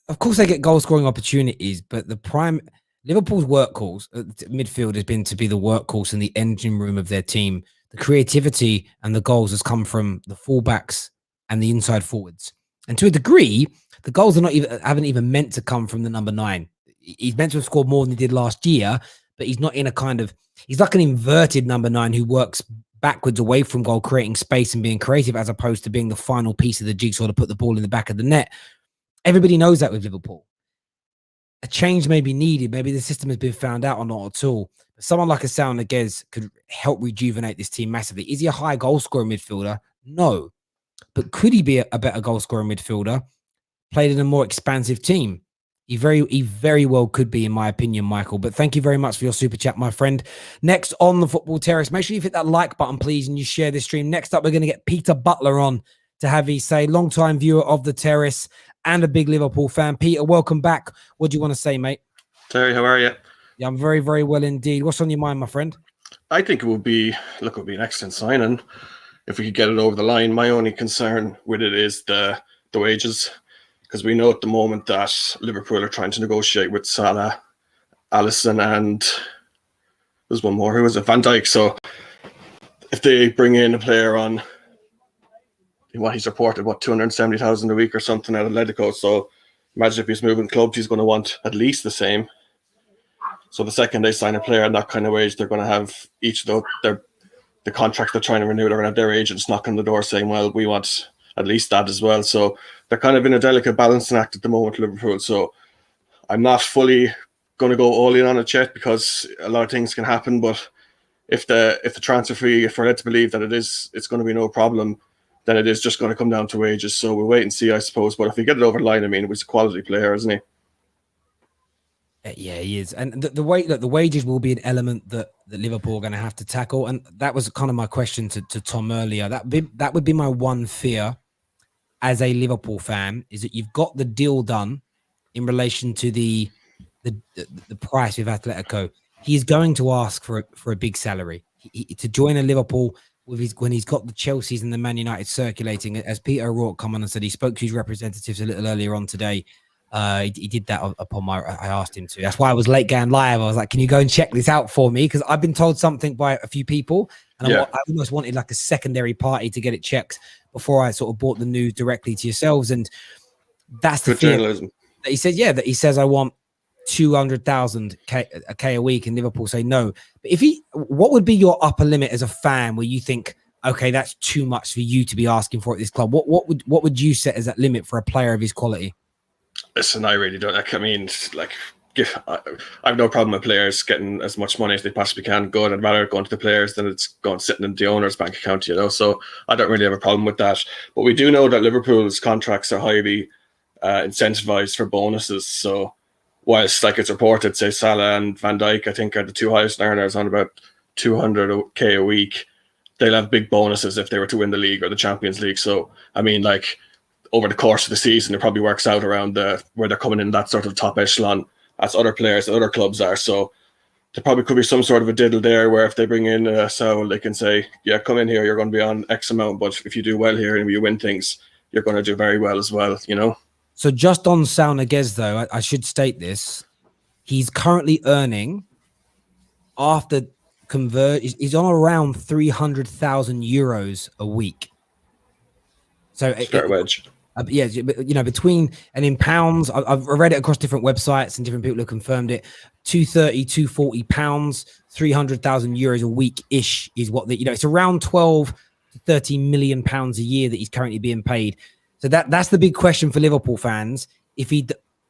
of course they get goal scoring opportunities, but the prime Liverpool's workhorse midfield has been to be the workhorse and the engine room of their team. The creativity and the goals has come from the fullbacks and the inside forwards, and to a degree, the goals haven't even meant to come from the number 9. He's meant to have scored more than he did last year, but he's not in he's like an inverted number 9 who works backwards away from goal, creating space and being creative, as opposed to being the final piece of the jigsaw to put the ball in the back of the net. Everybody knows that with Liverpool. A change may be needed. Maybe the system has been found out or not at all. But someone like a Saul Niguez could help rejuvenate this team massively. Is he a high goal scorer midfielder? No. But could he be a better goal scorer midfielder played in a more expansive team? He very well could be, in my opinion, Michael. But thank you very much for your super chat, my friend. Next on the Football Terrace, make sure you hit that like button, please, and you share this stream. Next up, we're going to get Peter Butler on to have his say, long-time viewer of the Terrace and a big Liverpool fan. Peter, welcome back. What do you want to say, mate? Terry, how are you? Yeah, I'm very, very well indeed. What's on your mind, my friend? I think it would be an excellent signing if we could get it over the line. My only concern with it is the wages, because we know at the moment that Liverpool are trying to negotiate with Salah, Alisson, and there's one more. Who was it? Van Dijk. So if they bring in a player on what he's reported, 270,000 a week or something at Atletico. So imagine if he's moving clubs, he's going to want at least the same. So the second they sign a player at that kind of wage, they're going to have each of the contracts they're trying to renew. They're going to have their agents knocking on the door saying, "Well, we want at least that as well." So they're kind of in a delicate balancing act at the moment, Liverpool. So I'm not fully going to go all in on it yet, because a lot of things can happen. But if the transfer fee, if we're led to believe that it's going to be no problem, then it is just going to come down to wages. So we'll wait and see, I suppose. But if we get it over the line, I mean, he's a quality player, isn't he? Yeah, he is. And the wages will be an element that Liverpool are going to have to tackle. And that was kind of my question to Tom earlier. That would be my one fear as a Liverpool fan, is that you've got the deal done in relation to the price with Atletico. He's going to ask for a big salary to join a Liverpool when he's got the Chelseas and the Man United circulating. As Peter O'Rourke come on and said, he spoke to his representatives a little earlier on today. He did that upon I asked him to. That's why I was late going live. I was like, can you go and check this out for me? Because I've been told something by a few people, and I almost wanted like a secondary party to get it checked before I sort of brought the news directly to yourselves. And that's the fear journalism. That he said, that he says, I want 200,000 a week, and Liverpool say no. But what would be your upper limit as a fan where you think, okay, that's too much for you to be asking for at this club? What would you set as that limit for a player of his quality? Listen, I really don't. I mean, I have no problem with players getting as much money as they possibly can. Good, I'd rather it going to the players than it's going sitting in the owner's bank account, you know. So I don't really have a problem with that. But we do know that Liverpool's contracts are highly incentivized for bonuses. So whilst, like it's reported, say Salah and Van Dijk, I think, are the two highest earners on about 200k a week, they'll have big bonuses if they were to win the league or the Champions League. So I mean, like, over the course of the season, it probably works out around where they're coming in that sort of top echelon as other players and other clubs are. So there probably could be some sort of a diddle there where if they bring in Saul, they can say, yeah, come in here, you're going to be on X amount, but if you do well here and you win things, you're going to do very well as well, you know? So just on Saul Niguez, though, I should state this. He's currently earning, after he's on around 300,000 euros a week. So wedge. Yeah, you know, between, and in pounds, I've read it across different websites and different people have confirmed it. 230, 240 pounds, 300,000 euros a week ish is what the, you know, it's around 12 to 13 million pounds a year that he's currently being paid. So that's the big question for Liverpool fans.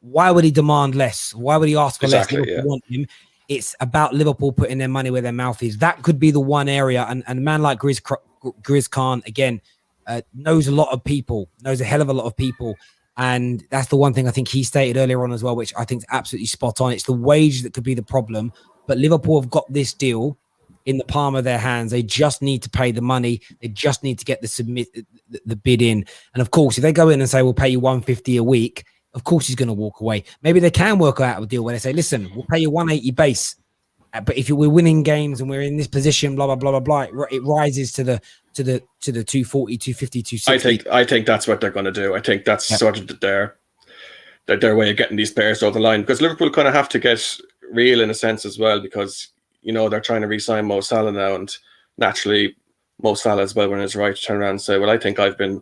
Why would he demand less? Why would he ask for less? Liverpool want him. It's about Liverpool putting their money where their mouth is. That could be the one area. And a man like Grizz Khan, again, knows a lot of people, knows a hell of a lot of people. And that's the one thing I think he stated earlier on as well, which I think is absolutely spot on. It's the wage that could be the problem. But Liverpool have got this deal in the palm of their hands. They just need to pay the money. They just need to get the bid in. And of course, if they go in and say, we'll pay you 150 a week, of course he's going to walk away. Maybe they can work out a deal where they say, listen, we'll pay you 180 base. But if we're winning games and we're in this position, blah, blah, blah, blah, blah, it rises to the 240, 250, 260. I think that's what they're going to do. I think that's sort of their way of getting these players over the line, because Liverpool kind of have to get real in a sense as well, because, you know, they're trying to re-sign Mo Salah now, and naturally Mo Salah as well, when it's right to turn around and say, well, I think I've been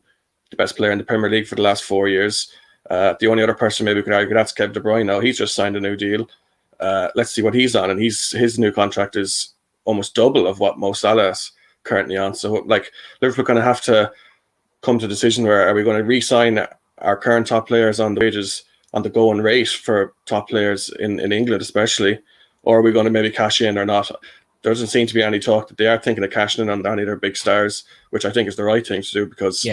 the best player in the Premier League for the last 4 years. The only other person maybe we could argue that's Kevin De Bruyne now. He's just signed a new deal. Let's see what he's on, and his new contract is almost double of what Mo Salah is currently on. So, like, Liverpool kind of have to come to a decision where, are we going to re-sign our current top players on the wages, on the going rate for top players in England especially, or are we going to maybe cash in or not? There doesn't seem to be any talk that they are thinking of cashing in on any of their big stars, which I think is the right thing to do, because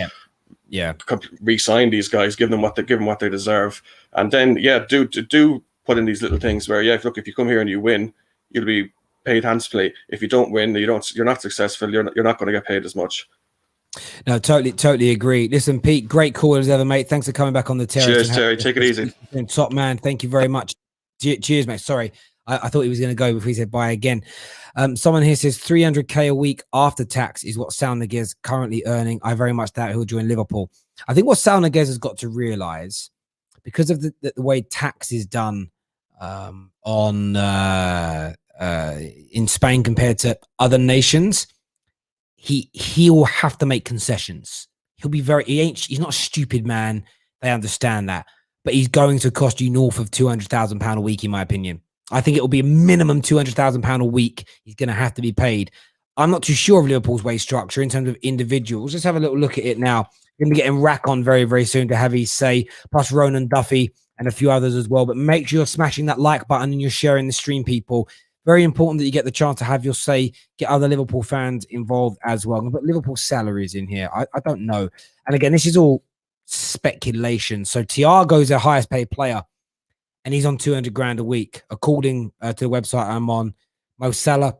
re-sign these guys, give them what they deserve, and then do put in these little things where, look, if you come here and you win, you'll be paid handsomely. If you don't win, you're not successful, you're not going to get paid as much. No, totally agree. Listen, Pete, great call as ever, mate. Thanks for coming back on the terrace. Cheers, Terry. Take it easy. Top man. Thank you very much. Cheers, mate. Sorry, I thought he was going to go before he said bye again. Someone here says 300k a week after tax is what Saul Niguez is currently earning. I very much doubt he'll join Liverpool. I think what Saul Niguez has got to realise, because of the way tax is done in Spain compared to other nations, he will have to make concessions. He'll be he's not a stupid man. They understand that, but he's going to cost you north of £200,000 a week, in my opinion. I think it will be a minimum £200,000 a week. He's going to have to be paid. I'm not too sure of Liverpool's wage structure in terms of individuals. Let's have a little look at it now. We're going to be getting Rack on very, very soon to have his say, plus Ronan Duffy and a few others as well. But make sure you're smashing that like button and you're sharing the stream, people. Very important that you get the chance to have your say, get other Liverpool fans involved as well. I'm going to put Liverpool salaries in here. I don't know. And again, this is all speculation. So Thiago's their highest paid player, and he's on 200 grand a week, according to the website I'm on. Mo Salah,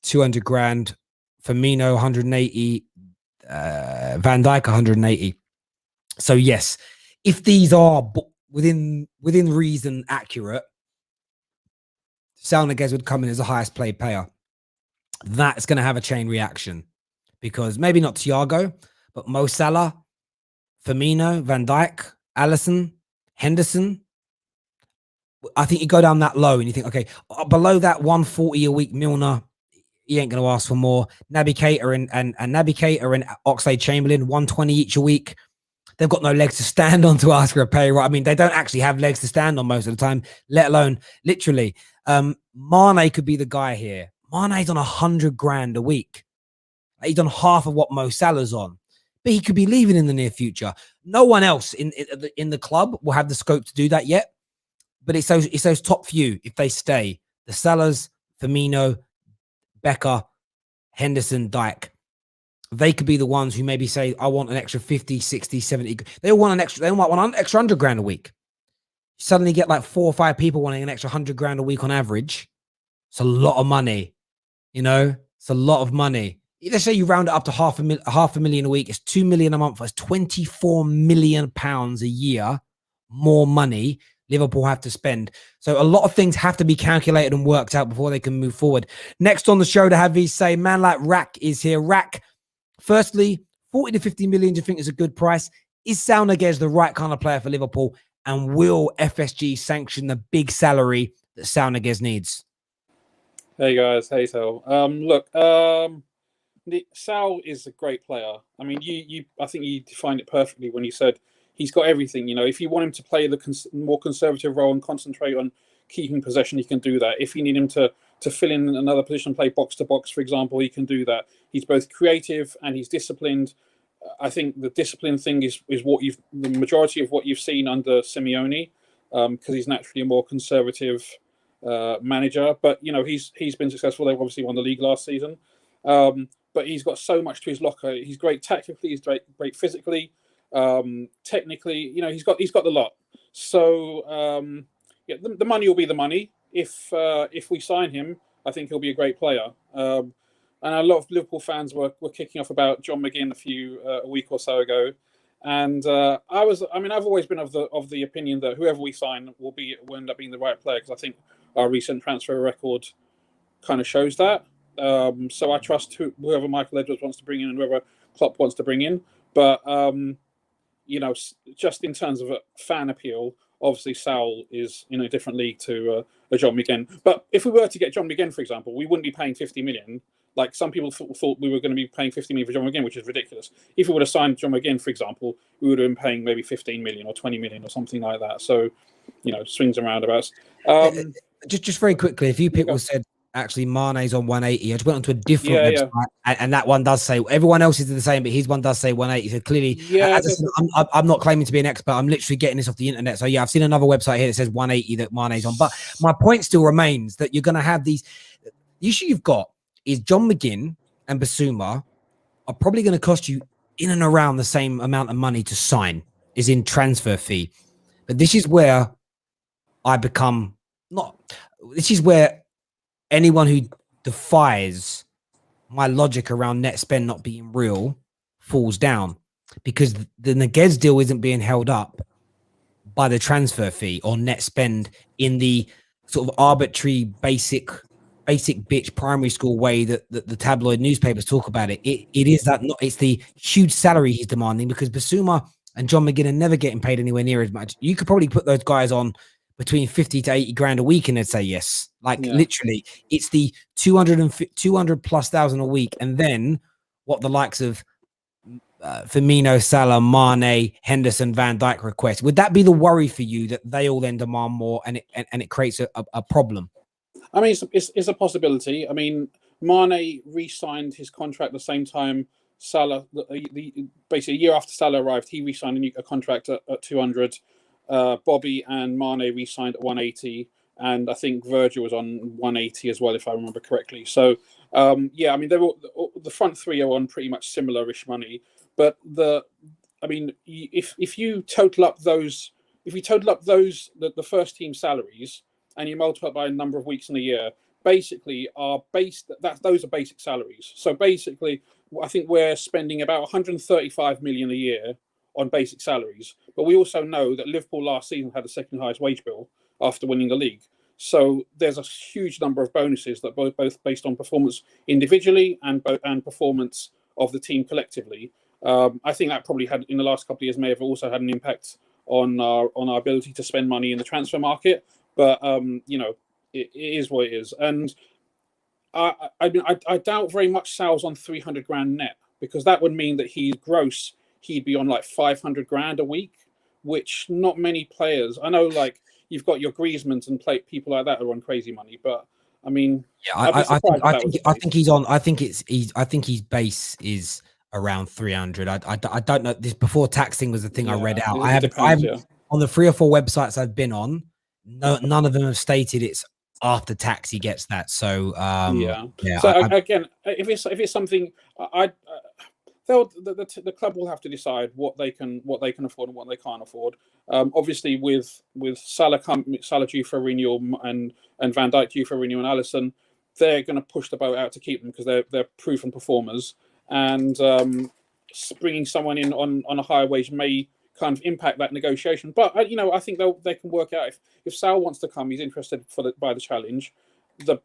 200 grand. Firmino, 180. Van Dijk, 180. So yes, if these are within reason accurate, Saul Niguez would come in as the highest paid player. That's going to have a chain reaction, because maybe not Thiago, but Mo Salah, Firmino, Van Dijk, Alisson, Henderson. I think you go down that low and you think, okay, below that 140 a week Milner, he ain't going to ask for more. Naby Keita and Oxlade-Chamberlain, 120 each a week. They've got no legs to stand on to ask for a pay, right? I mean, they don't actually have legs to stand on most of the time, let alone literally. Mane could be the guy here. Mane's on 100 grand a week. He's on half of what Mo Salah's on, but he could be leaving in the near future. No one else in the club will have the scope to do that yet. but it's those top few. If they stay, the Salahs, Firmino, Becker, Henderson, Dijk, they could be the ones who maybe say, I want an extra 50, 60, 70. They all want an extra, they might want an extra 100 grand a week. You suddenly get like 4 or 5 people wanting an extra 100 grand a week on average. It's a lot of money, you know, it's a lot of money. Let's say you round it up to half a million a week. It's 2 million a month. It's 24 million pounds a year more money Liverpool have to spend. So a lot of things have to be calculated and worked out before they can move forward. Next on the show to have these say, man like Rack is here. Rack, firstly, 40 to 50 million, do you think is a good price? Is Saul Niguez the right kind of player for Liverpool? And will FSG sanction the big salary that Saul Niguez needs? Hey guys, hey Saul. Saul is a great player. I mean, I think you defined it perfectly when you said he's got everything. You know, if you want him to play the more conservative role and concentrate on keeping possession, he can do that. If you need him to fill in another position, play box to box, for example, he can do that. He's both creative and he's disciplined. I think the discipline thing is what the majority of what you've seen under Simeone, because he's naturally a more conservative manager. But you know, he's been successful. They obviously won the league last season. But he's got so much to his locker. He's great tactically. He's great physically, technically. You know, he's got the lot. So yeah, the money will be the money. If we sign him, I think he'll be a great player. And a lot of Liverpool fans were kicking off about John McGinn a week or so ago, and I've always been of the opinion that whoever we sign will end up being the right player, because I think our recent transfer record kind of shows that. So I trust whoever Michael Edwards wants to bring in and whoever Klopp wants to bring in. But you know, just in terms of a fan appeal, obviously Saul is in a different league to a John McGinn. But if we were to get John McGinn, for example, we wouldn't be paying 50 million. Like some people thought we were going to be paying 50 million for John McGinn, which is ridiculous. If we would have signed John McGinn, for example, we would have been paying maybe 15 million or 20 million or something like that. So, you know, swings and roundabouts. Just very quickly, a few people said actually Mane's on 180. I just went onto a different website, and that one does say, everyone else is the same, but his one does say 180. So clearly, as I said, I'm not claiming to be an expert. I'm literally getting this off the internet. So yeah, I've seen another website here that says 180 that Mane's on. But my point still remains that you're going to have these. The issue you've got is John McGinn and Basuma are probably going to cost you in and around the same amount of money to sign, is in transfer fee. But this is where this is where anyone who defies my logic around net spend not being real falls down, because the Niguez deal isn't being held up by the transfer fee or net spend in the sort of arbitrary basic bitch primary school way that the tabloid newspapers talk about it. It is that it's the huge salary he's demanding, because Basuma and John McGinn are never getting paid anywhere near as much. You could probably put those guys on between 50 to 80 grand a week and they'd say yes. Literally, it's the 200 plus thousand a week. And then what the likes of Firmino, Salah, Mane, Henderson, Van Dijk request. Would that be the worry for you, that they all then demand more and it creates a problem? I mean, it's a possibility. I mean, Mane re-signed his contract the same time Salah, basically a year after Salah arrived, he re-signed a contract at 200. Bobby and Mane re-signed at 180, and I think Virgil was on 180 as well, if I remember correctly. So, yeah, I mean, the front three are on pretty much similar-ish money. But if you total up those, the first team salaries, and you multiply by a number of weeks in a year, basically those are basic salaries. So basically, I think we're spending about 135 million a year on basic salaries. But we also know that Liverpool last season had the second highest wage bill after winning the league. So there's a huge number of bonuses that both based on performance individually and performance of the team collectively. I think that probably had, in the last couple of years, may have also had an impact on our ability to spend money in the transfer market. But it is what it is, and I doubt very much Sal's on 300 grand net, because that would mean that he'd be on like 500 grand a week, which not many players. I know, like you've got your Griezmanns and people like that are on crazy money, but I mean, yeah, I think he's on. I think his base is around 300. I don't know. This before tax thing was the thing I read out. I have on the 3 or 4 websites I've been on. none of them have stated it's after tax he gets that. So yeah. yeah. So again, if it's something, the club will have to decide what they can afford and what they can't afford. Obviously, with Salah due for renewal and Van Dijk due for renewal and Alisson, they're going to push the boat out to keep them because they're proven performers. And bringing someone in on a higher wage may kind of impact that negotiation. But I think they can work out if Saul wants to come, he's interested by the challenge. The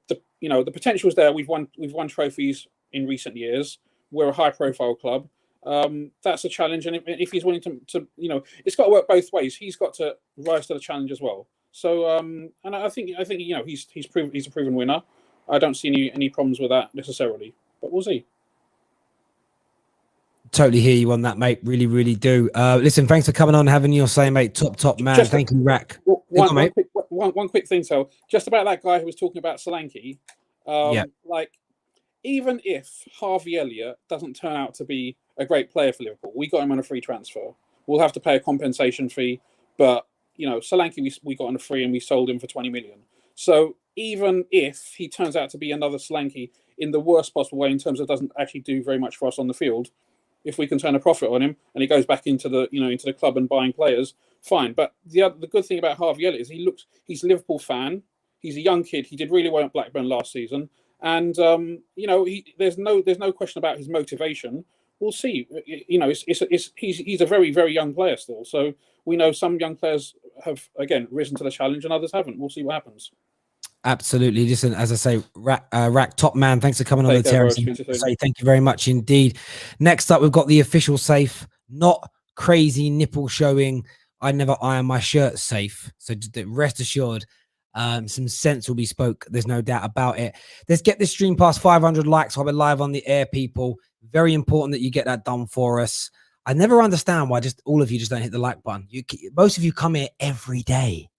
potential is there. We've won trophies in recent years. We're a high profile club. That's a challenge, and if he's willing to it's got to work both ways. He's got to rise to the challenge as well. So and I think he's a proven winner. I don't see any problems with that necessarily, but we'll see. Totally hear you on that, mate. Really, really do. Listen, thanks for coming on, having your say, mate. Top man. Thank you, Rack. One quick thing, so just about that guy who was talking about Solanke. Like, even if Harvey Elliott doesn't turn out to be a great player for Liverpool, we got him on a free transfer. We'll have to pay a compensation fee, but Solanke we got on a free and we sold him for 20 million. So even if he turns out to be another Solanke in the worst possible way in terms of doesn't actually do very much for us on the field, if we can turn a profit on him and he goes back into the club and buying players, fine. But the good thing about Harvey Elliott is he's a Liverpool fan. He's a young kid. He did really well at Blackburn last season, and there's no question about his motivation. We'll see. He's a very, very young player still. So we know some young players have again risen to the challenge and others haven't. We'll see what happens. Absolutely. Listen, as I say, Rack, top man, thanks for coming on the Terrace. Say thank you very much indeed. Next up, we've got the official Saif, not crazy nipple showing. I never iron my shirt, Saif. So rest assured, some sense will be spoke. There's no doubt about it. Let's get this stream past 500 likes while we're live on the air, people. Very important that you get that done for us. I never understand why all of you just don't hit the like button. Most of you come here every day.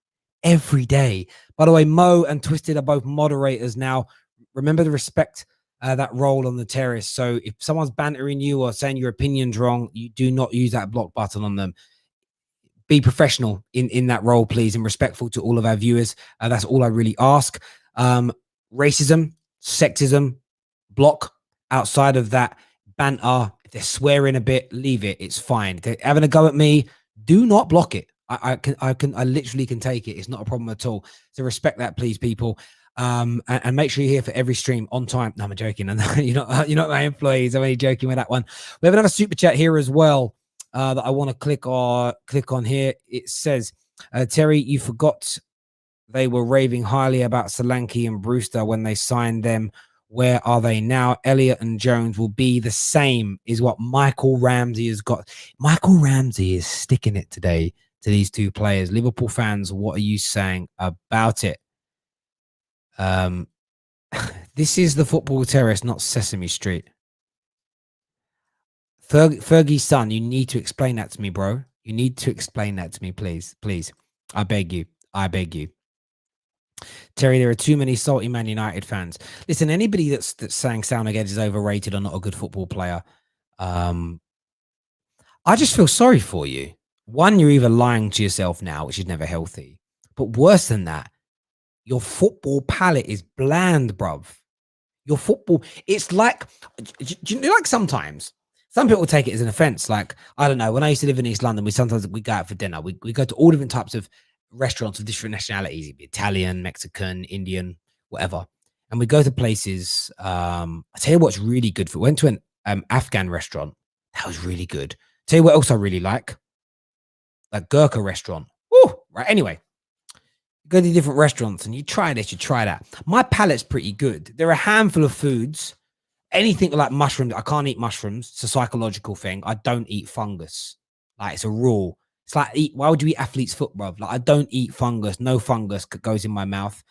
Every day. By the way, Mo and Twisted are both moderators now. Remember to respect that role on the Terrace. So if someone's bantering you or saying your opinion's wrong, you do not use that block button on them. Be professional in that role, please, and respectful to all of our viewers. That's all I really ask. Racism, sexism, block. Outside of that, banter. If they're swearing a bit, leave it. It's fine. If they're having a go at me, do not block it. I literally can take it. It's not a problem at all. So respect that, please, people. And make sure you're here for every stream on time. No, I'm joking. You're not my employees. I'm only joking with that one. We have another super chat here as well that I want to click on here. It says, Terry, you forgot they were raving highly about Solanke and Brewster when they signed them. Where are they now? Elliott and Jones will be the same, is what Michael Ramsey has got. Michael Ramsey is sticking it today to these two players. Liverpool fans, what are you saying about it? This is the Football Terrace, not Sesame Street. Fergie's son, you need to explain that to me, bro. You need to explain that to me, please. Please. I beg you. I beg you. Terry, there are too many salty Man United fans. Listen, anybody that's saying Saul Niguez is overrated or not a good football player, I just feel sorry for you. One, you're either lying to yourself now, which is never healthy. But worse than that, your football palate is bland, bruv. Your football, it's like, do you know, like sometimes, some people take it as an offense. Like, I don't know, when I used to live in East London, we go out for dinner. We go to all different types of restaurants of different nationalities. It'd be Italian, Mexican, Indian, whatever. And we go to places, I tell you what's really good. We went to an Afghan restaurant. That was really good. Tell you what else I really like Gurkha restaurant. Woo! Right. Anyway, you go to different restaurants and you try this, you try that. My palate's pretty good. There are a handful of foods, anything like mushrooms. I can't eat mushrooms. It's a psychological thing. I don't eat fungus. Like, it's a rule. It's like, why would you eat athlete's foot, bruv? Like, I don't eat fungus. No fungus goes in my mouth.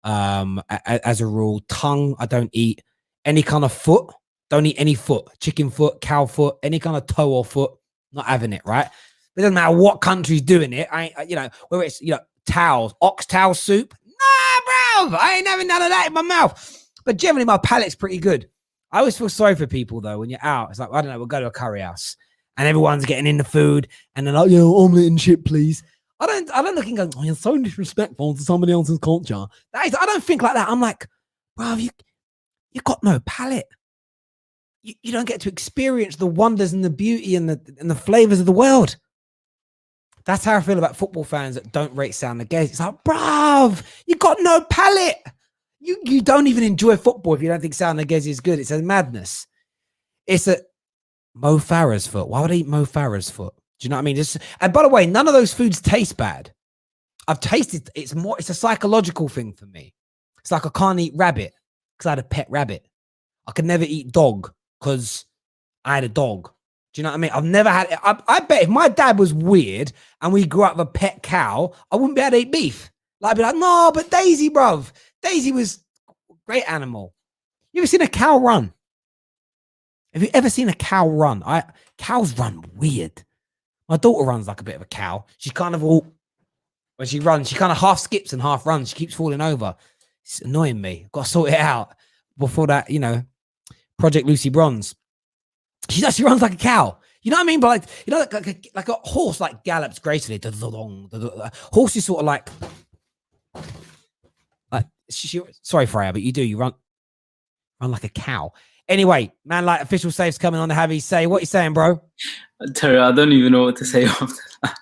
As a rule, tongue, I don't eat. Any kind of foot, don't eat any foot. Chicken foot, cow foot, any kind of toe or foot, not having it, right? It doesn't matter what country's doing it. Whether it's, towels, oxtail soup. Nah, bro, I ain't having none of that in my mouth. But generally, my palate's pretty good. I always feel sorry for people, though, when you're out. It's like, I don't know, we'll go to a curry house and everyone's getting in the food and they're like, omelette and chip, please. I don't look and go, oh, you're so disrespectful to somebody else's culture. I don't think like that. I'm like, bro, you got no palate. You don't get to experience the wonders and the beauty and the flavors of the world. That's how I feel about football fans that don't rate Saul Niguez. It's like, bruv, you got no palate. You don't even enjoy football if you don't think Saul Niguez is good. It's a madness. It's a Mo Farah's foot. Why would I eat Mo Farah's foot? Do you know what I mean? And by the way, none of those foods taste bad. I've tasted. It's a psychological thing for me. It's like I can't eat rabbit because I had a pet rabbit. I could never eat dog because I had a dog. Do you know what I mean? I've never had it. I bet if my dad was weird and we grew up with a pet cow, I wouldn't be able to eat beef. Like, I'd be like, no, but Daisy, bruv. Daisy was a great animal. You ever seen a cow run? Have you ever seen a cow run? Cows run weird. My daughter runs like a bit of a cow. She kind of when she runs, she kind of half skips and half runs. She keeps falling over. It's annoying me. I've got to sort it out before that, Project Lucy Bronze. She runs like a cow. You know what I mean? But like a horse like gallops gracefully. Horse is sort of like sorry, Freya, but you run like a cow. Anyway, man, like official Saif's coming on to have his say. What you saying, bro? Terry, I don't even know what to say after that.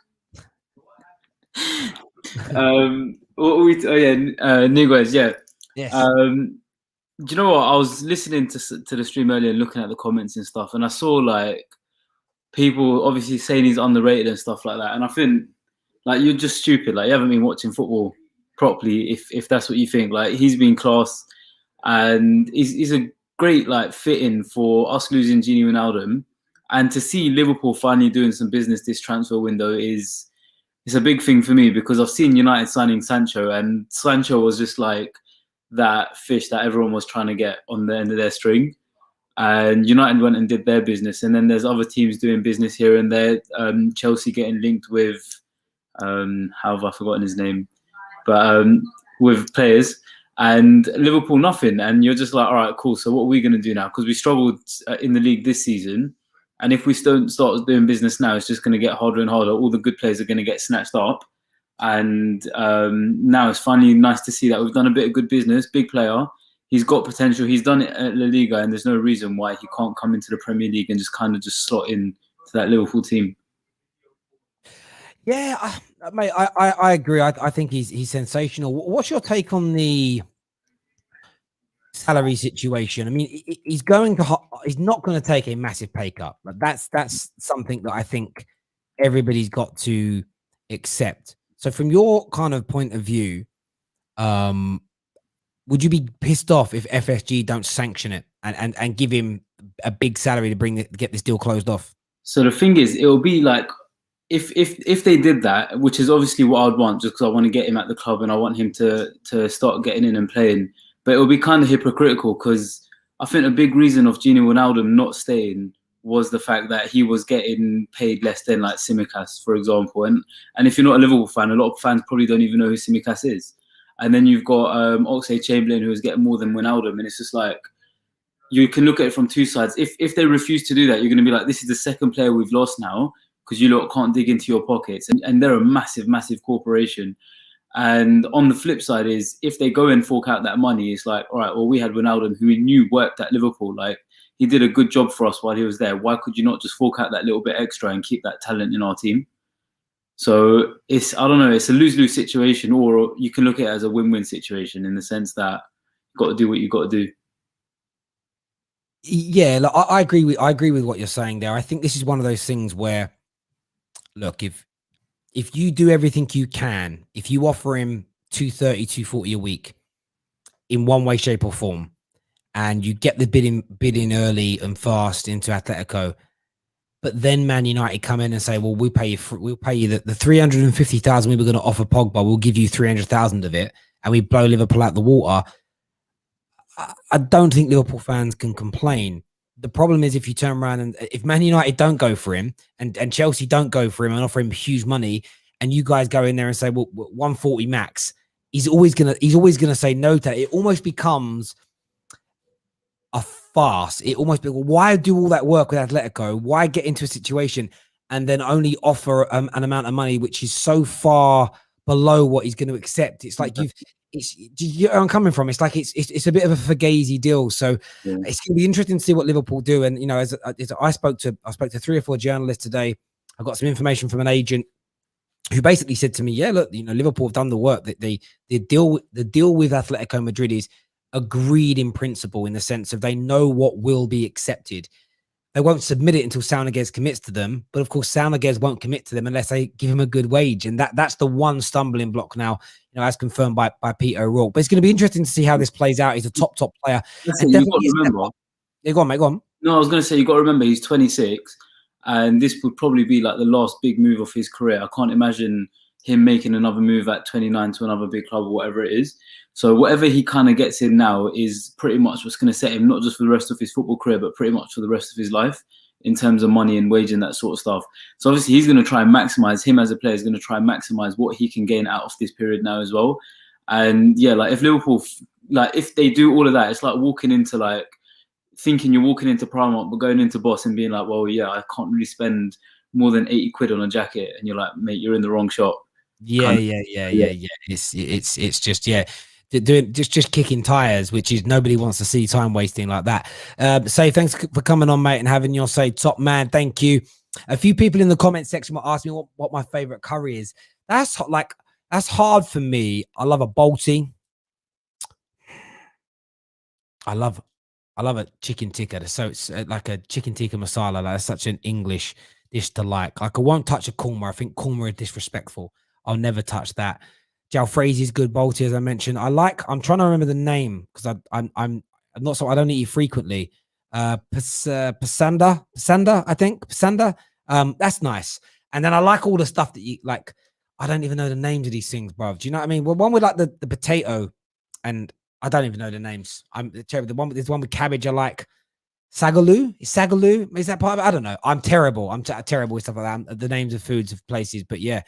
Niguez, yeah. Yes. Do you know what? I was listening to the stream earlier and looking at the comments and stuff, and I saw like people obviously saying he's underrated and stuff like that. And I think like you're just stupid. Like you haven't been watching football properly if that's what you think. Like he's been class, and he's a great like fit-in for us losing Gini Wijnaldum, and to see Liverpool finally doing some business this transfer window it's a big thing for me, because I've seen United signing Sancho, and Sancho was just like that fish that everyone was trying to get on the end of their string, and United went and did their business. And then there's other teams doing business here and there. Chelsea getting linked with how have I forgotten his name, but with players. And Liverpool nothing, and you're just like, all right, cool. So what are we going to do now? Because we struggled in the league this season, and if we don't start doing business now, it's just going to get harder and harder. All the good players are going to get snatched up, and now it's finally nice to see that we've done a bit of good business. Big player, he's got potential. He's done it at La Liga, and there's no reason why he can't come into the Premier League and just kind of just slot in to that Liverpool team. Yeah, mate, I agree. I think he's sensational. What's your take on the salary situation? I mean, he's not going to take a massive pay cut. But that's something that I think everybody's got to accept. So from your kind of point of view, would you be pissed off if FSG don't sanction it and give him a big salary to get this deal closed off? So the thing is, it will be like, if they did that, which is obviously what I would want, just because I want to get him at the club and I want him to start getting in and playing. But it will be kind of hypocritical, because I think a big reason of Gini Wijnaldum not staying was the fact that he was getting paid less than like Tsimikas, for example. And if you're not a Liverpool fan, a lot of fans probably don't even know who Tsimikas is. And then you've got Oxlade-Chamberlain, who is getting more than Wijnaldum, and it's just like, you can look at it from two sides. If they refuse to do that, you're going to be like, this is the second player we've lost now, because you lot can't dig into your pockets, and they're a massive, massive corporation. And on the flip side is, if they go and fork out that money, it's like, all right, well, we had Wijnaldum, who we knew worked at Liverpool. Like, he did a good job for us while he was there. Why could you not just fork out that little bit extra and keep that talent in our team? So I don't know, it's a lose-lose situation, or you can look at it as a win-win situation, in the sense that you've got to do what you've got to do. Yeah, look, I agree with what you're saying there. I think this is one of those things where, look, if you do everything you can, if you offer him 230, 240 a week in one way, shape, or form, and you get the bid in early and fast into Atletico, but then Man United come in and say, well, we'll pay you the 350,000 we were going to offer Pogba, we'll give you 300,000 of it, and we blow Liverpool out the water. I don't think Liverpool fans can complain. The problem is, if you turn around and if Man United don't go for him and Chelsea don't go for him and offer him huge money, and you guys go in there and say, well, 140 max, he's always gonna say no to that. It almost becomes a farce. It almost be, well, why do all that work with Atletico? Why get into a situation? and then only offer an amount of money which is so far below what he's going to accept. It's like you're where I'm coming from. It's like it's a bit of a fugazi deal. So it's going to be interesting to see what Liverpool do. And as I spoke to 3 or 4 journalists today. I got some information from an agent who basically said to me, "Yeah, look, Liverpool have done the work. That the deal with Atletico Madrid is agreed in principle, in the sense of they know what will be accepted. They won't submit it until Saul Niguez commits to them. But of course, Saul Niguez won't commit to them unless they give him a good wage. And that's the one stumbling block now, as confirmed by Peter O'Rourke. But it's going to be interesting to see how this plays out. He's a top player. And definitely remember. Yeah, go on, mate. Go on. No, I was going to say, you got to remember he's 26, and this would probably be like the last big move of his career. I can't imagine him making another move at 29 to another big club or whatever it is. So whatever he kind of gets in now is pretty much what's going to set him not just for the rest of his football career, but pretty much for the rest of his life in terms of money and wage and that sort of stuff. So obviously he's going to try and maximize, him as a player is going to try and maximize what he can gain out of this period now as well. And yeah, like if Liverpool, like if they do all of that, it's like walking into like, thinking you're walking into Primark, but going into Boss and being like, well, yeah, I can't really spend more than 80 quid on a jacket. And you're like, mate, you're in the wrong shop. Yeah. It's just, doing just kicking tires, which is nobody wants to see time wasting like that. Say thanks for coming on, mate, and having your say. Top man, thank you. A few people in the comment section were asking me what my favorite curry is. That's hard for me. I love a Balti. I love a chicken tikka. So it's like a chicken tikka masala. Like, that's such an English dish to like. Like, I won't touch a korma. I think korma is disrespectful. I'll never touch that. Jalfrezi's good. Balti, as I mentioned. I'm trying to remember the name because I'm not so. I don't eat it frequently. Pasanda, I think. Pasanda. That's nice. And then I like all the stuff that you like. I don't even know the names of these things, bro. Do you know what I mean? Well, one with like the potato, and I don't even know the names. There's one with cabbage. I like Sagaloo. Is Sagaloo? Is that part of it? I don't know. I'm terrible. I'm terrible with stuff like that. The names of foods of places, but yeah.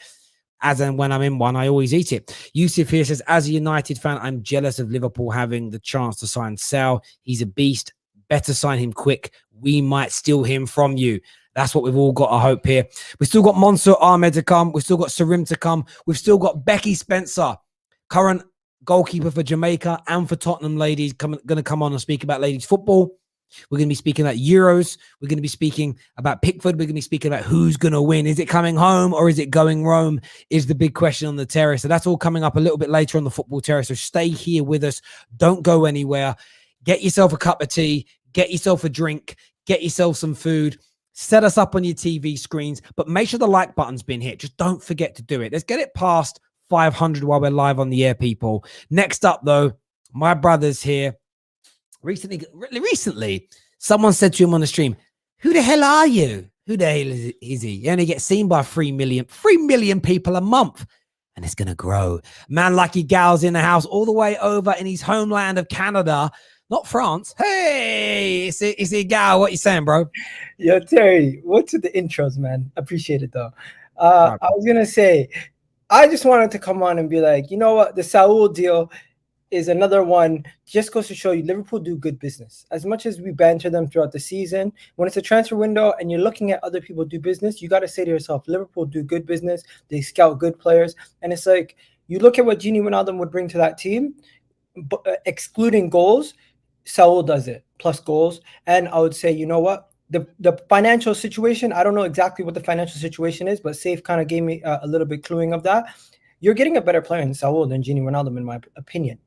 As and when I'm in one, I always eat it. Yusuf here says, as a United fan, I'm jealous of Liverpool having the chance to sign Saul. He's a beast. Better sign him quick. We might steal him from you. That's what we've all got to hope here. We've still got Mansour Ahmed to come. We've still got Sarim to come. We've still got Becky Spencer, current goalkeeper for Jamaica and for Tottenham ladies, going to come on and speak about ladies football. We're going to be speaking about Euros. We're going to be speaking about Pickford. We're going to be speaking about who's going to win. Is it coming home or is it going Rome? Is the big question on the terrace. So that's all coming up a little bit later on the football terrace. So stay here with us. Don't go anywhere. Get yourself a cup of tea. Get yourself a drink. Get yourself some food. Set us up on your TV screens. But make sure the like button's been hit. Just don't forget to do it. Let's get it past 500 while we're live on the air, people. Next up, though, my brother's here. Recently, someone said to him on the stream, who the hell are you? Who the hell is he? You only get seen by 3 million people a month. And it's going to grow. Man, Lucky Gal's in the house all the way over in his homeland of Canada, not France. Hey, it's a Gal. What you saying, bro? Yo, Terry, what's with the intros, man? Appreciate it, though. I was going to say, I just wanted to come on and be like, you know what? The Saul deal is another one. Just goes to show you Liverpool do good business. As much as we banter them throughout the season, when it's a transfer window and you're looking at other people do business, you got to say to yourself, Liverpool do good business. They scout good players. And it's like, you look at what Gini Wijnaldum would bring to that team, excluding goals, Saul does it, plus goals. And I would say, you know what? The financial situation, I don't know exactly what the financial situation is, but Saif kind of gave me a little bit cluing of that. You're getting a better player in Saul than Gini Wijnaldum, in my opinion.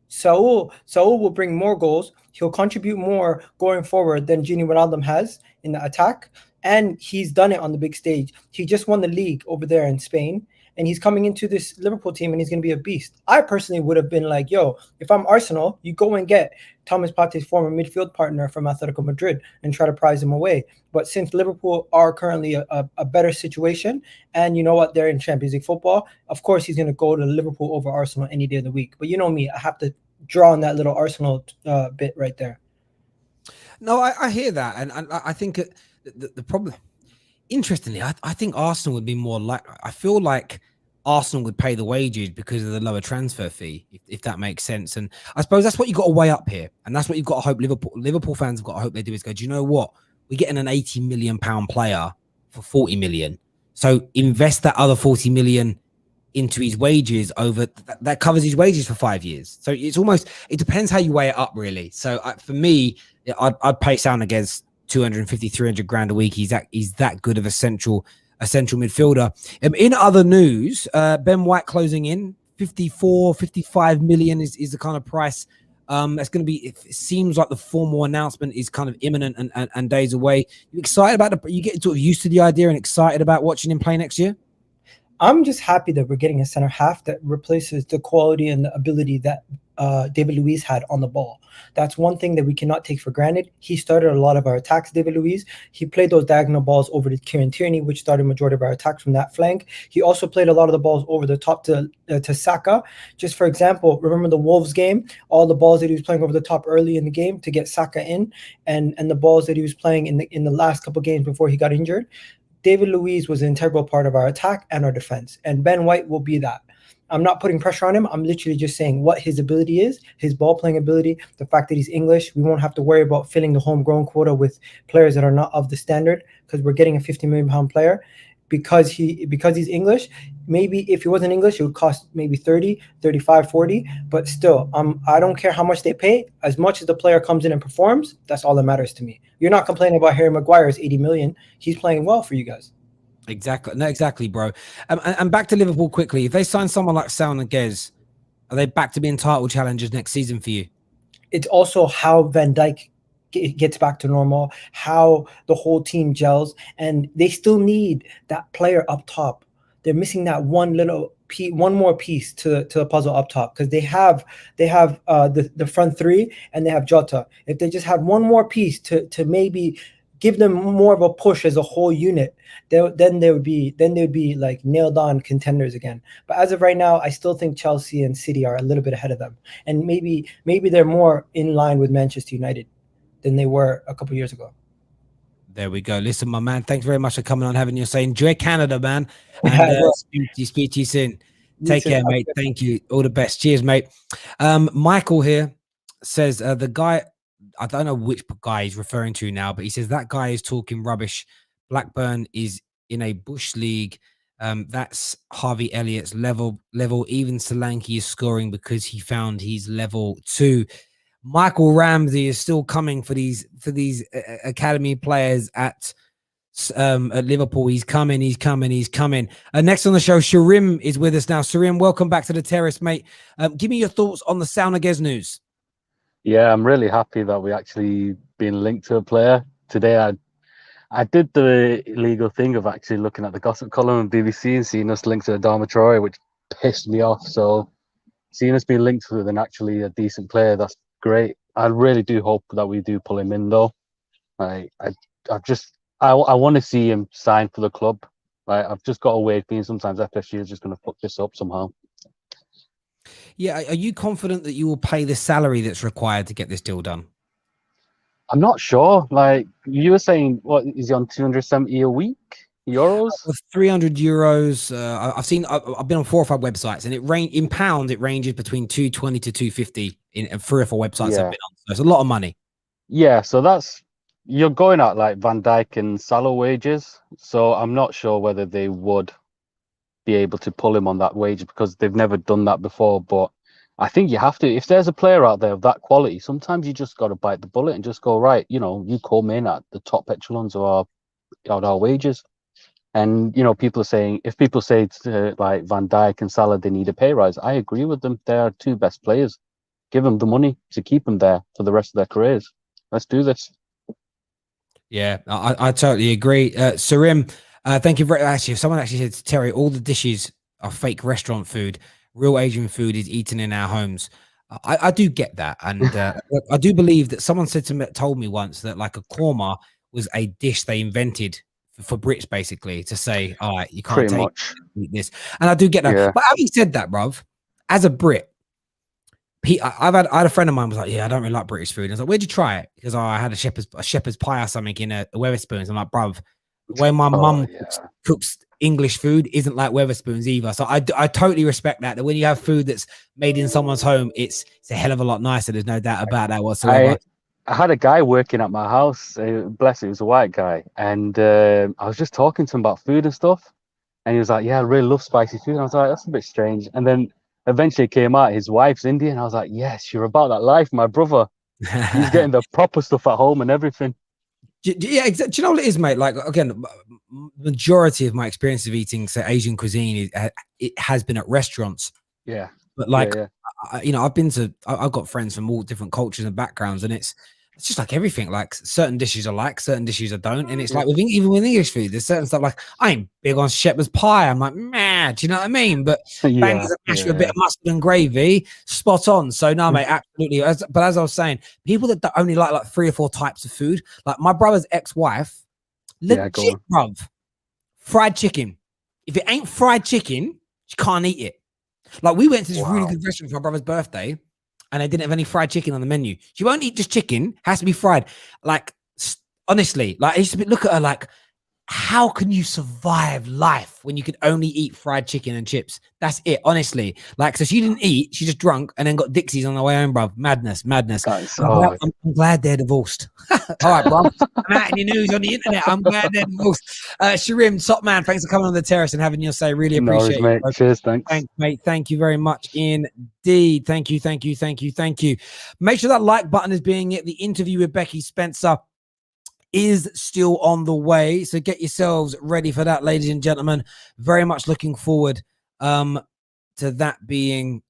Saul will bring more goals. He'll contribute more going forward than Gini Wijnaldum has in the attack. And he's done it on the big stage. He just won the league over there in Spain. And he's coming into this Liverpool team and he's going to be a beast. I personally would have been like, yo, if I'm Arsenal, you go and get Thomas Partey's former midfield partner from Atletico Madrid and try to prize him away. But since Liverpool are currently a better situation, and you know what, they're in Champions League football, of course he's going to go to Liverpool over Arsenal any day of the week. But you know me, I have to draw on that little Arsenal bit right there. No, I hear that. And I think the problem, interestingly, I think Arsenal would be more like, I feel like Arsenal would pay the wages because of the lower transfer fee, if that makes sense. And I suppose that's what you've got to weigh up here. And that's what you've got to hope Liverpool fans have got to hope they do is go, do you know what? We're getting an £80 million player for 40 million. So invest that other 40 million into his wages over that covers his wages for 5 years. So it's almost, it depends how you weigh it up, really. So for me, I'd pay Saul Niguez 250, 300 grand a week. He's that good of a central midfielder. In other news, Ben White closing in 54, 55 million is the kind of price. That's going to be, it seems like the formal announcement is kind of imminent and days away. You excited about you get sort of used to the idea and excited about watching him play next year? I'm just happy that we're getting a center half that replaces the quality and the ability that David Luiz had on the ball. That's one thing that we cannot take for granted. He started a lot of our attacks, David Luiz. He played those diagonal balls over to Kieran Tierney, which started majority of our attacks from that flank. He also played a lot of the balls over the top to Saka. Just for example, remember the Wolves game? All the balls that he was playing over the top early in the game to get Saka in, and the balls that he was playing in the last couple of games before he got injured. David Luiz was an integral part of our attack and our defense, and Ben White will be that. I'm not putting pressure on him. I'm literally just saying what his ability is, his ball playing ability, the fact that he's English. We won't have to worry about filling the homegrown quota with players that are not of the standard, because we're getting a £50 million player because he's English. Maybe if he wasn't English, it would cost maybe 30, 35, 40. But still, I don't care how much they pay. As much as the player comes in and performs, that's all that matters to me. You're not complaining about Harry Maguire's 80 million. He's playing well for you guys. Exactly. No, exactly, bro. And back to Liverpool quickly. If they sign someone like Saul Niguez, are they back to being title challengers next season for you? It's also how Van Dijk gets back to normal, how the whole team gels, and they still need that player up top. They're missing that one more piece to the puzzle up top, because they have the front three and they have Jota. If they just had one more piece to maybe give them more of a push as a whole unit, then they'd be like nailed on contenders again. But as of right now, I still think Chelsea and City are a little bit ahead of them, and maybe they're more in line with Manchester United than they were a couple years ago. There we go. Listen, my man, thanks very much for coming on, having your say. Enjoy Canada, man. And speak to you soon. Take care, mate. Thank you. All the best. Cheers, mate. Michael here says the guy, I don't know which guy he's referring to now, but he says that guy is talking rubbish. Blackburn is in a Bush league. That's Harvey Elliott's level. Even Solanke is scoring because he found he's level 2. Michael Ramsey is still coming for these academy players at Liverpool. He's coming. Next on the show, Sharim is with us now. Sharim, welcome back to the Terrace, mate. Give me your thoughts on the Saul Niguez news. Yeah, I'm really happy that we actually been linked to a player. Today I did the illegal thing of actually looking at the gossip column on BBC and seeing us linked to Adama Traore, which pissed me off. So seeing us being linked with an actually a decent player, that's great. I really do hope that we do pull him in though. I want to see him sign for the club. I've just got a weird feeling sometimes FSG is just going to fuck this up somehow. Yeah, are you confident that you will pay the salary that's required to get this deal done? I'm not sure. Like you were saying, what is he on 270 a week euros? 300 euros. I've been on 4 or 5 websites, and in pounds it ranges between 220 to 250 in 3 or 4 websites I've been on. So it's a lot of money. Yeah, so you're going at like Van Dijk and Salah wages. So I'm not sure whether they would be able to pull him on that wage because they've never done that before. But I think you have to. If there's a player out there of that quality, sometimes you just got to bite the bullet and just go, right, you come in at the top echelons of our wages. And, people are saying, if people say to like Van Dijk and Salah, they need a pay rise, I agree with them. They are 2 best players. Give them the money to keep them there for the rest of their careers. Let's do this. Yeah, I totally agree. Sarim, thank you very much. Actually, if someone actually said to Terry, all the dishes are fake restaurant food. Real Asian food is eaten in our homes. I do get that. And I do believe that someone told me once that like a korma was a dish they invented for Brits, basically, to say, all right, you can't eat this. And I do get that. Yeah. But having said that, bruv, as a Brit, I had a friend of mine was like, yeah, I don't really like British food. And I was like, where'd you try it? Because I had a shepherd's pie or something in a Wetherspoons. I'm like, bruv, the way my mum cooks English food isn't like Wetherspoons either. So I totally respect that when you have food that's made in someone's home, it's a hell of a lot nicer. There's no doubt about that whatsoever. I had a guy working at my house. Bless it, he was a white guy, and I was just talking to him about food and stuff. And he was like, "Yeah, I really love spicy food." And I was like, "That's a bit strange." And then eventually it came out his wife's Indian. I was like, "Yes, you're about that life, my brother. He's getting the proper stuff at home and everything." Yeah, do you know what it is, mate? Like, again, majority of my experience of eating, say, Asian cuisine, it has been at restaurants. Yeah. But like, yeah. you know, I've got friends from all different cultures and backgrounds, and it's just like everything. Like certain dishes I like, certain dishes I don't, and it's like even with English food, there's certain stuff like I ain't big on shepherd's pie. I'm like, man, do you know what I mean? But bangers and mash with a bit of mustard and gravy, spot on. So no, mate, absolutely. But as I was saying, people that only like 3 or 4 types of food, like my brother's ex-wife, legit, bruv, fried chicken. If it ain't fried chicken, she can't eat it. Like we went to this really good restaurant for my brother's birthday, and they didn't have any fried chicken on the menu. She won't eat just chicken; has to be fried. Like honestly, like I used to look at her like, how can you survive life when you can only eat fried chicken and chips? That's it, honestly. Like, so she didn't eat; she just drunk and then got Dixies on the way home, bruv. Madness. I'm glad they're divorced. All right, bro. I'm out in your news on the internet. I'm glad they're divorced. Sharim, top man, thanks for coming on the terrace and having your say. Really appreciate it, mate. Cheers, thanks, mate. Thank you very much indeed. Thank you. Make sure that like button is being hit. The interview with Becky Spencer is still on the way, so get yourselves ready for that, ladies and gentlemen. Very much looking forward to that being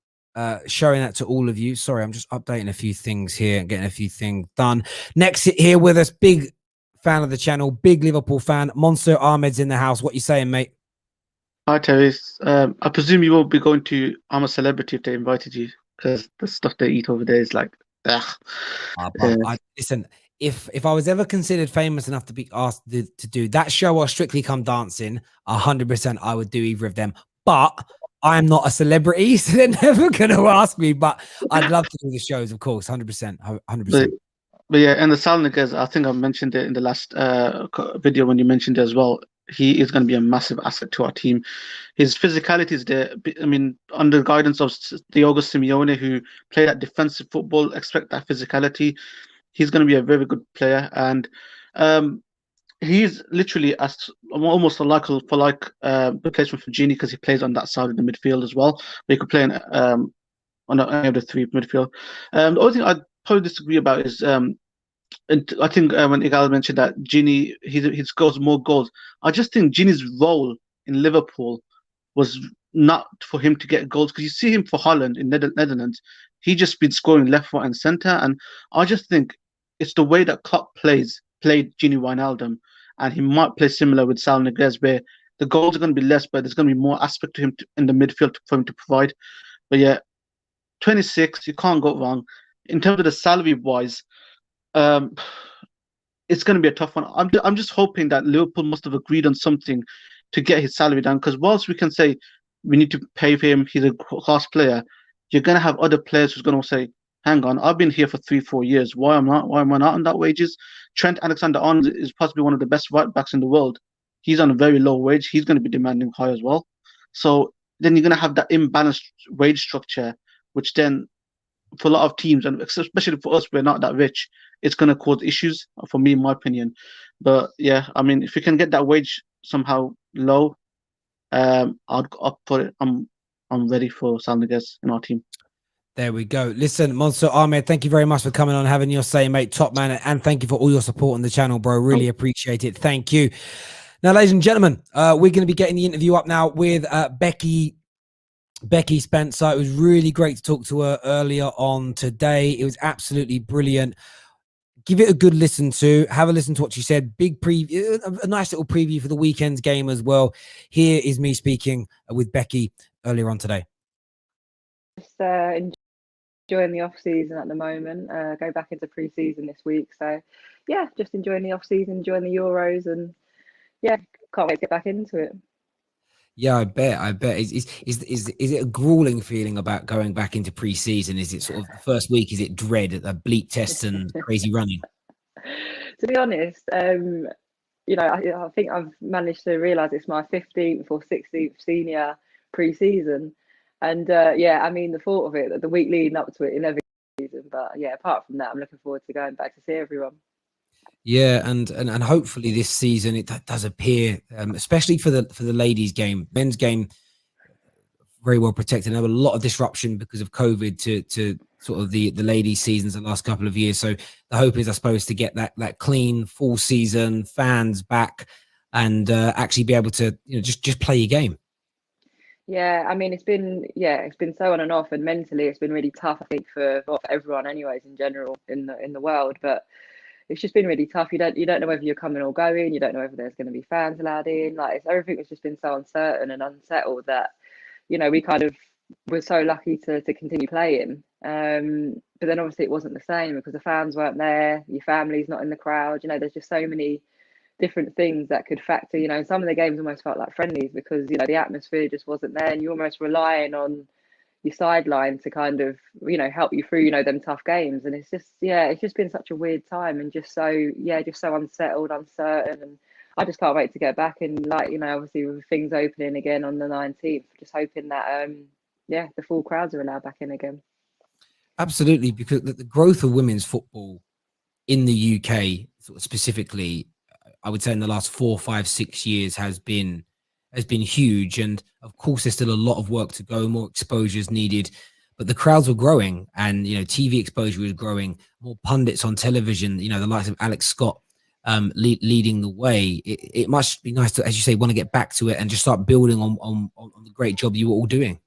showing that to all of you. Sorry, I'm just updating a few things here and getting a few things done. Next here with us, big fan of the channel, big Liverpool fan, Monster Ahmed's in the house. What you saying, mate? Hi, Terrace. I presume you won't be going to I'm a Celebrity if they invited you, because the stuff they eat over there is like, listen, if I was ever considered famous enough to be asked to do that show or Strictly Come Dancing, 100% I would do either of them. But I'm not a celebrity, so they're never going to ask me. But I'd love to do the shows, of course, 100%. But yeah, and the Saul Niguez, I think I mentioned it in the last video when you mentioned it as well. He is going to be a massive asset to our team. His physicality is there. I mean, under the guidance of Diogo Simeone, who played at defensive football, expect that physicality. He's going to be a very good player, and he's literally almost a like replacement for Gini, because he plays on that side of the midfield as well. But he could play on any of the 3 midfield. The only thing I'd probably disagree about is and I think when Igal mentioned that Gini, he scores more goals. I just think Gini's role in Liverpool was not for him to get goals, because you see him for Holland in Netherlands, he just been scoring left, right, and centre. And I just think it's the way that Klopp played Gini Wijnaldum, and he might play similar with Saul Niguez, where the goals are going to be less, but there's going to be more aspect to him in the midfield for him to provide. But yeah, 26, you can't go wrong. In terms of the salary wise, it's going to be a tough one. I'm just hoping that Liverpool must have agreed on something to get his salary down, because whilst we can say we need to pay for him, he's a class player, you're going to have other players who's going to say, hang on, I've been here for 3-4 years. Why am I not on that wages? Trent Alexander-Arnold is possibly one of the best right backs in the world. He's on a very low wage. He's going to be demanding high as well. So then you're going to have that imbalanced wage structure, which then for a lot of teams, and especially for us, we're not that rich, it's going to cause issues, for me, in my opinion. But yeah, I mean, if we can get that wage somehow low, I'll put it. I'm ready for Saul Niguez in our team. There we go. Listen, Monster Ahmed, thank you very much for coming on, having your say, mate. Top man, and thank you for all your support on the channel, bro. Really appreciate it. Thank you. Now, ladies and gentlemen, we're going to be getting the interview up now with Becky Spencer. It was really great to talk to her earlier on today. It was absolutely brilliant. Give it a good listen to. Have a listen to what she said. Big preview, a nice little preview for the weekend's game as well. Here is me speaking with Becky earlier on today. Just enjoying the off season at the moment. Go back into pre-season this week. So yeah, just enjoying the off season, enjoying the Euros, and yeah, can't wait to get back into it. Yeah, I bet. Is it a grueling feeling about going back into pre-season? Is it sort of the first week? Is it dread, bleep tests and crazy running? To be honest, you know, I think I've managed to realise it's my 15th or 16th senior pre-season, and yeah, I mean the thought of it, that the week leading up to it in every season, But yeah, apart from that, I'm looking forward to going back to see everyone. Yeah, and hopefully this season it does appear, especially for the ladies' game, men's game, very well protected. There was a lot of disruption because of COVID to sort of the ladies' seasons the last couple of years. So the hope is, I suppose, to get that clean full season, fans back, and actually be able to just play your game. Yeah, I mean, it's been so on and off, and mentally it's been really tough, I think, for everyone, anyways, in general in the world. But it's just been really tough. You don't know whether you're coming or going. You don't know whether there's going to be fans allowed in. Like, everything has just been so uncertain and unsettled that we kind of were so lucky to continue playing. But then obviously it wasn't the same because the fans weren't there. Your family's not in the crowd. There's just so many different things that could factor. Some of the games almost felt like friendlies because the atmosphere just wasn't there, and you're almost relying on your sideline to kind of help you through them tough games. And it's just been such a weird time, and just so unsettled, uncertain, and I just can't wait to get back. And obviously with things opening again on the 19th, just hoping that the full crowds are allowed back in again. Absolutely, because the growth of women's football in the UK sort of specifically, I would say in the last 4, 5, 6 years has been huge. And of course, there's still a lot of work to go, more exposure is needed, but the crowds were growing, and TV exposure was growing, more pundits on television, the likes of Alex Scott leading the way. It must be nice to, as you say, want to get back to it and just start building on the great job you were all doing.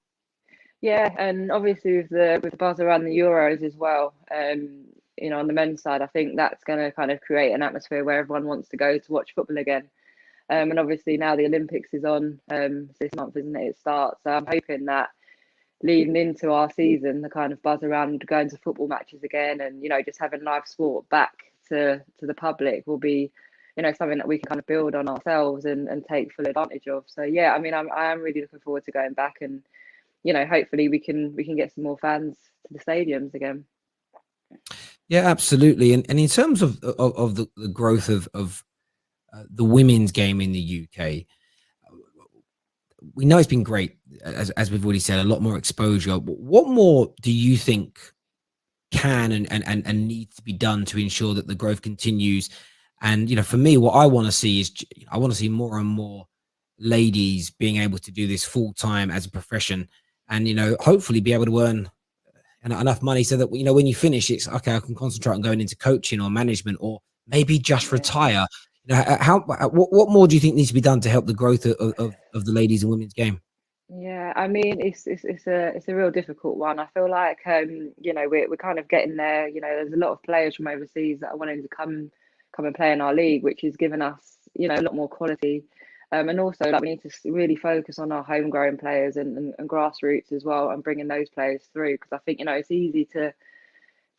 Yeah, and obviously with the buzz around the Euros as well, on the men's side, I think that's going to kind of create an atmosphere where everyone wants to go to watch football again. And obviously now the Olympics is on this month, isn't it? It starts. So I'm hoping that leading into our season, the kind of buzz around going to football matches again, and just having live sport back to the public will be something that we can kind of build on ourselves and take full advantage of. So yeah, I mean, I am really looking forward to going back, and hopefully we can get some more fans to the stadiums again. Yeah, absolutely. And in terms of the growth of the women's game in the UK, we know it's been great, as we've already said, a lot more exposure. What more do you think can and needs to be done to ensure that the growth continues? And for me, what I want to see is I want to see more and more ladies being able to do this full time as a profession, and hopefully be able to earn enough money so that when you finish, it's okay, I can concentrate on going into coaching or management, or maybe just retire. What more do you think needs to be done to help the growth of the ladies and women's game? Yeah, I mean, it's a real difficult one. I feel like we're kind of getting there. There's a lot of players from overseas that are wanting to come and play in our league, which has given us a lot more quality. And also, we need to really focus on our homegrown players and grassroots as well, and bringing those players through, because I think it's easy to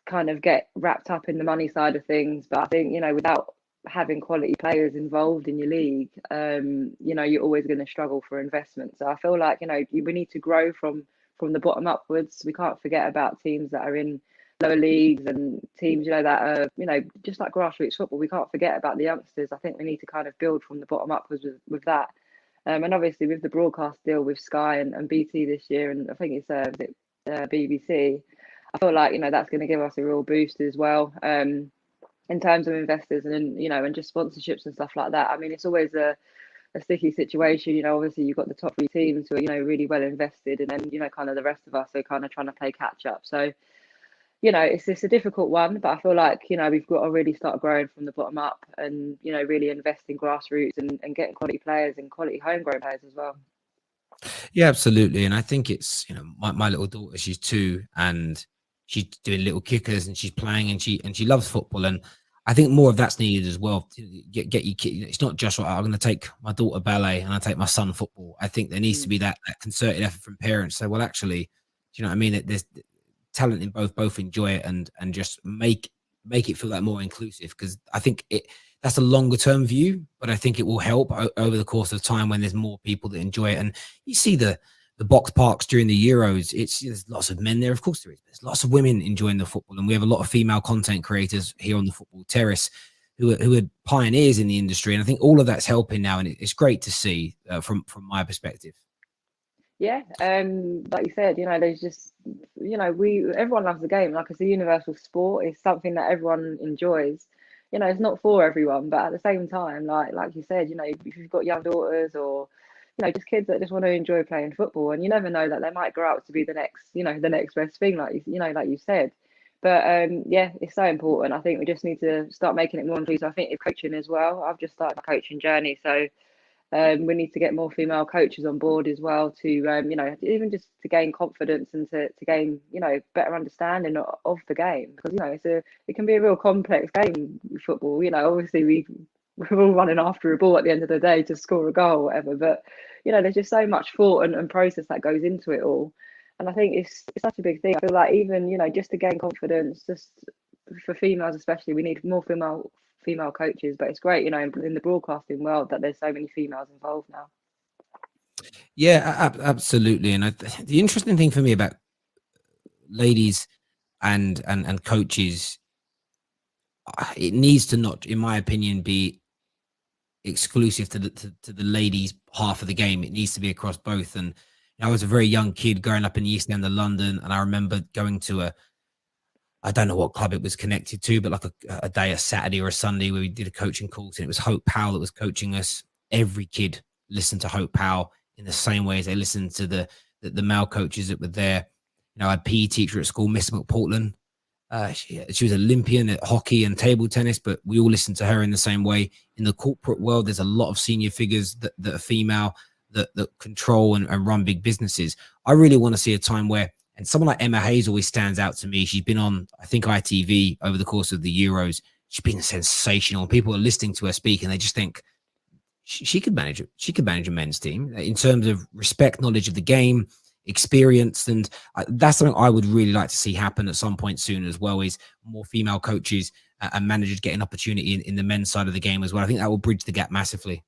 kind of get wrapped up in the money side of things, but I think without having quality players involved in your league, you're always going to struggle for investment. So I feel like we need to grow from the bottom upwards. We can't forget about teams that are in lower leagues and teams that are just like grassroots football. We can't forget about the youngsters. I think we need to kind of build from the bottom upwards with that. And obviously with the broadcast deal with Sky and BT this year, and I think it's BBC, I feel like that's going to give us a real boost as well. In terms of investors and just sponsorships and stuff like that. I mean, it's always a sticky situation. Obviously you've got the top 3 teams who are really well invested, and then kind of the rest of us are kind of trying to play catch up. So it's a difficult one, but I feel like we've got to really start growing from the bottom up, and really invest in grassroots and getting quality players and quality homegrown players as well. Yeah, absolutely. And I think it's my little daughter, she's 2, and she's doing little kickers, and she's playing, and she loves football. And I think more of that's needed as well. Get your kid. It's not just I'm going to take my daughter ballet and I take my son football. I think there needs to be that concerted effort from parents. So, well, actually, do you know what I mean? There's talent in both enjoy it and just make it feel like more inclusive, because I think that's a longer term view, but I think it will help over the course of time when there's more people that enjoy it. And you see the box parks during the Euros, there's lots of men there. Of course there is. There's lots of women enjoying the football, and we have a lot of female content creators here on the football Terrace who are pioneers in the industry. And I think all of that's helping now, and it's great to see from my perspective. Yeah, like you said, there's just, everyone loves the game. Like, it's a universal sport. It's something that everyone enjoys. It's not for everyone, but at the same time, like you said, if you've got young daughters or, just kids that just want to enjoy playing football, and you never know that they might grow up to be the next, the next best thing, like like you said. But yeah, it's so important. I think we just need to start making it more inclusive. I think with coaching as well. I've just started my coaching journey, so. We need to get more female coaches on board as well to, even just to gain confidence and to gain, better understanding of the game, because it can be a real complex game, football. Obviously we're all running after a ball at the end of the day to score a goal or whatever, but there's just so much thought and process that goes into it all, and I think it's such a big thing. I feel like even just to gain confidence, just for females especially, we need more female coaches, but it's great, in the broadcasting world that there's so many females involved now. Yeah, absolutely. And the interesting thing for me about ladies and coaches, it needs to not, in my opinion, be exclusive to the ladies half of the game. It needs to be across both. And I was a very young kid growing up in the East End of London, and I remember going to I don't know what club it was connected to, but like a day, a Saturday or a Sunday, where we did a coaching course, and it was Hope Powell that was coaching us. Every kid listened to Hope Powell in the same way as they listened to the male coaches that were there. I had a PE teacher at school, Miss McPortland. She was Olympian at hockey and table tennis, but we all listened to her in the same way. In the corporate world, there's a lot of senior figures that are female, that control and run big businesses. I really want to see a time where, and someone like Emma Hayes always stands out to me. She's been on, I think, ITV over the course of the Euros. She's been sensational. People are listening to her speak, and they just think she could manage it. She could manage a men's team in terms of respect, knowledge of the game, experience, and that's something I would really like to see happen at some point soon as well. Is more female coaches and managers get an opportunity in the men's side of the game as well. I think that will bridge the gap massively.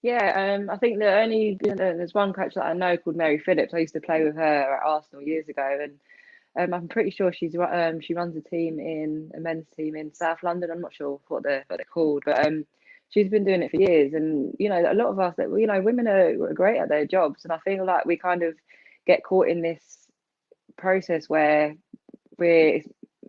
Yeah, I think there's one coach that I know called Mary Phillips. I used to play with her at Arsenal years ago, and I'm pretty sure she runs a men's team in South London. I'm not sure what they're called, but she's been doing it for years. And a lot of us that women are great at their jobs, and I feel like we kind of get caught in this process where we're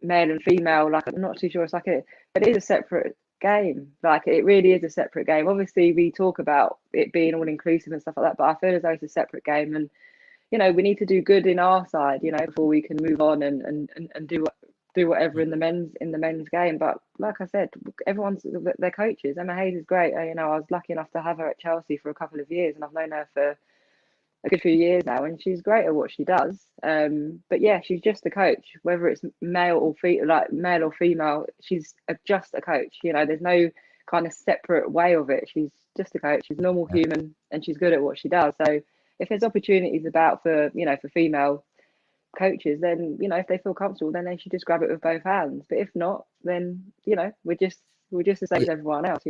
male and female. Like, I'm not too sure. But it is a separate game. Like, it really is a separate game. Obviously we talk about it being all inclusive and stuff like that, but I feel as though it's a separate game, and we need to do good in our side, before we can move on and do whatever in the men's game. But like I said, everyone's their coaches. Emma Hayes is great. I was lucky enough to have her at Chelsea for a couple of years, and I've known her for a good few years now, and she's great at what she does. But yeah, she's just a coach, whether it's male or female. She's just a coach. There's no kind of separate way of it. She's just a coach. She's a normal human, and she's good at what she does. So if there's opportunities for female coaches, then if they feel comfortable, then they should just grab it with both hands. But if not, then we're just the same as everyone else.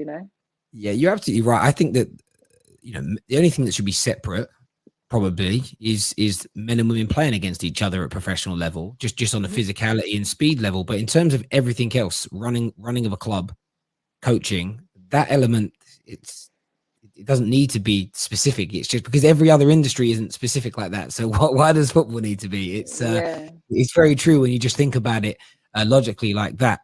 Yeah, you're absolutely right. I think that the only thing that should be separate probably is men and women playing against each other at professional level, just on the physicality and speed level. But in terms of everything else, running of a club, coaching, that element, it doesn't need to be specific. It's just because every other industry isn't specific like that. So why does football need to be? It's very true when you just think about it logically like that.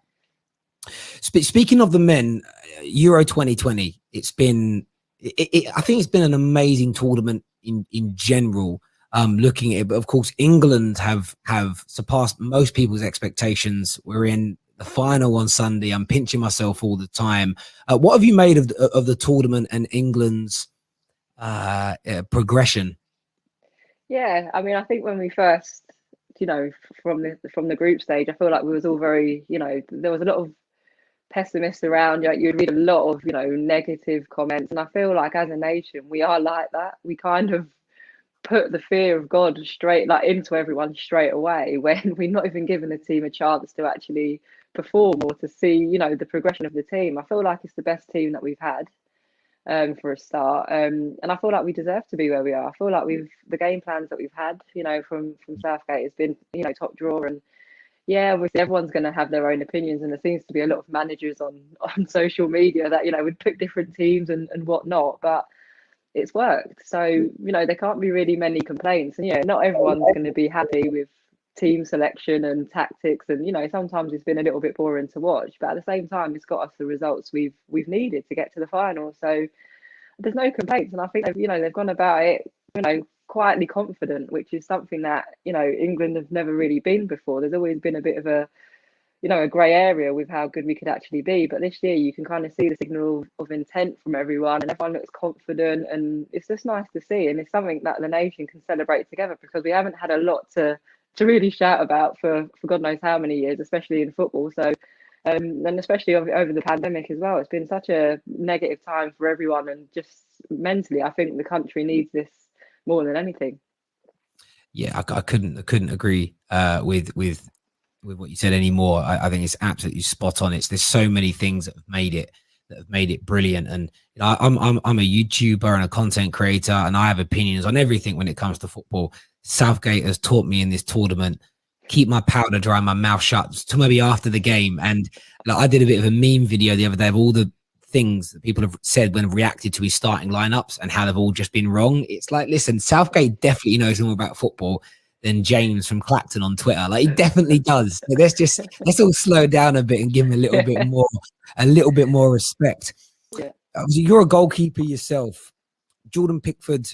Speaking of the men, Euro 2020, it's been, I think it's been an amazing tournament in general. Looking at it, but of course England have surpassed most people's expectations. We're in the final on Sunday. I'm pinching myself all the time. What have you made of the tournament and England's progression? Yeah, I mean, I think when we first, from the group stage, I feel like we was all very, there was a lot of pessimists around. You'd read a lot of negative comments, and I feel like as a nation we are like that. We kind of put the fear of God straight into everyone straight away, when we're not even giving the team a chance to actually perform or to see the progression of the team. I feel like it's the best team that we've had for a start, and I feel like we deserve to be where we are. I feel like the game plans that we've had from Southgate has been top draw. And yeah, obviously everyone's going to have their own opinions, and there seems to be a lot of managers on social media that would pick different teams and whatnot. But it's worked. So, you know, there can't be really many complaints. And, not everyone's going to be happy with team selection and tactics. And, sometimes it's been a little bit boring to watch. But at the same time, it's got us the results we've needed to get to the final. So there's no complaints. And I think, they've gone about it, quietly confident, which is something that, England have never really been before. There's always been a bit of a grey area with how good we could actually be. But this year you can kind of see the signal of intent from everyone, and everyone looks confident, and it's just nice to see. And it's something that the nation can celebrate together, because we haven't had a lot to really shout about for God knows how many years, especially in football. So and especially over the pandemic as well, it's been such a negative time for everyone, and just mentally I think the country needs this more than anything. Yeah, I couldn't agree with what you said anymore. I think it's absolutely spot on. There's so many things that have made it brilliant. And I'm a YouTuber and a content creator, and I have opinions on everything when it comes to football. Southgate has taught me in this tournament, keep my powder dry, my mouth shut, to maybe after the game. And I did a bit of a meme video the other day of all the things that people have said when reacted to his starting lineups and how they've all just been wrong. It's like, listen, Southgate definitely knows more about football than James from Clacton on Twitter. Like, he definitely does. So let's all slow down a bit and give him a little bit more respect. Yeah. You're a goalkeeper yourself. Jordan Pickford,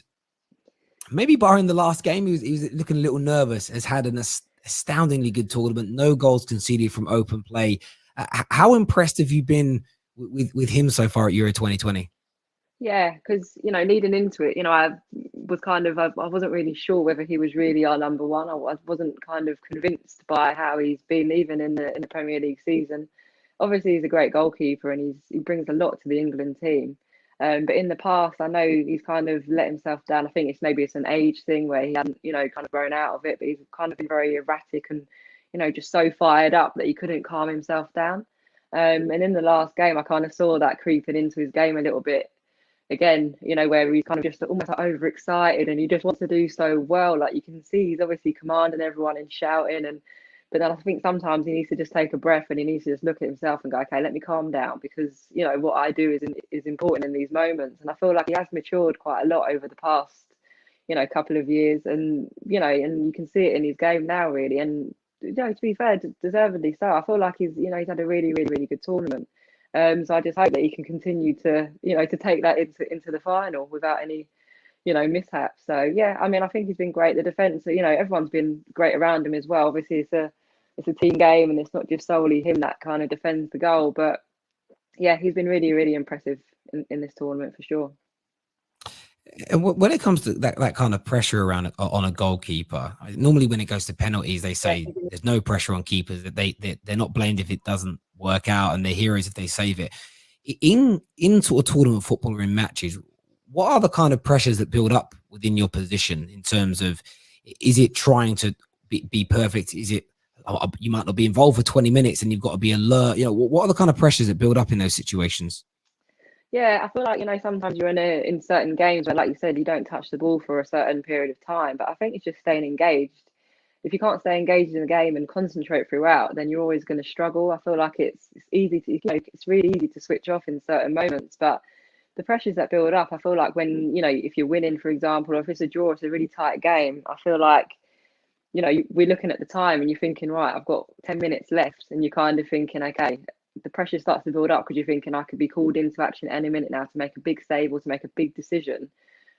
maybe barring the last game, he was looking a little nervous, has had an astoundingly good tournament, no goals conceded from open play. How impressed have you been with him so far at Euro 2020? Yeah, because leading into it, I wasn't really sure whether he was really our number one. I wasn't kind of convinced by how he's been even in the Premier League season. Obviously, he's a great goalkeeper, and he brings a lot to the England team. But in the past, I know he's kind of let himself down. I think it's an age thing where he hadn't kind of grown out of it, but he's kind of been very erratic and just so fired up that he couldn't calm himself down. And in the last game, I kind of saw that creeping into his game a little bit again, where he's kind of just almost overexcited, and he just wants to do so well. Like, you can see he's obviously commanding everyone and shouting, but then I think sometimes he needs to just take a breath, and he needs to just look at himself and go, okay, let me calm down, because what I do is important in these moments. And I feel like he has matured quite a lot over the past couple of years, and and you can see it in his game now, really. And to be fair, deservedly so. I feel like he's had a really, really, really good tournament. So I just hope that he can continue to to take that into the final without any mishaps. So yeah, I mean, I think he's been great. The defense, everyone's been great around him as well. Obviously, it's a team game, and it's not just solely him that kind of defends the goal. But yeah, he's been really, really impressive in this tournament for sure. And when it comes to that kind of pressure around on a goalkeeper, normally when it goes to penalties, they say there's no pressure on keepers, that they're not blamed if it doesn't work out, and they're heroes if they save it. In sort of tournament football or in matches, what are the kind of pressures that build up within your position in terms of, is it trying to be perfect? Is it you might not be involved for 20 minutes and you've got to be alert? What are the kind of pressures that build up in those situations? Yeah, I feel like, sometimes you're in certain games where, like you said, you don't touch the ball for a certain period of time. But I think it's just staying engaged. If you can't stay engaged in the game and concentrate throughout, then you're always going to struggle. I feel like it's easy to, it's really easy to switch off in certain moments. But the pressures that build up, I feel like when, if you're winning, for example, or if it's a draw, it's a really tight game. I feel like, we're looking at the time and you're thinking, right, I've got 10 minutes left. And you're kind of thinking, okay, the pressure starts to build up because you're thinking, I could be called into action any minute now to make a big save or to make a big decision.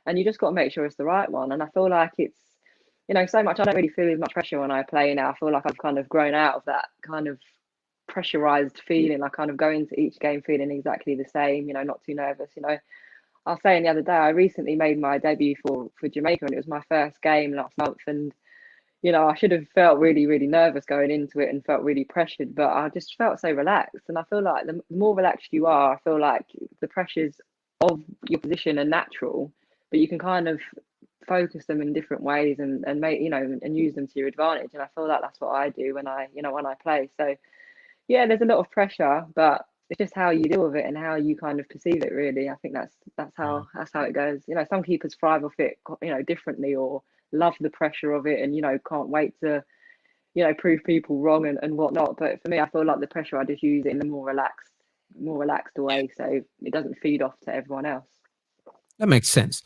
And you just got to make sure it's the right one. And I feel like it's, so much, I don't really feel as much pressure when I play now. I feel like I've kind of grown out of that kind of pressurized feeling. I kind of go into each game feeling exactly the same, not too nervous. I was saying the other day, I recently made my debut for Jamaica, and it was my first game last month. And I should have felt really, really nervous going into it and felt really pressured, but I just felt so relaxed. And I feel like the more relaxed you are, I feel like the pressures of your position are natural, but you can kind of focus them in different ways and make, and use them to your advantage. And I feel like that's what I do when I play. So yeah, there's a lot of pressure, but it's just how you deal with it and how you kind of perceive it, really. I think that's how it goes. Some keepers thrive off it, differently, or love the pressure of it and can't wait to prove people wrong and whatnot. But for me, I feel like the pressure, I just use it in a more relaxed way, so it doesn't feed off to everyone else. That makes sense.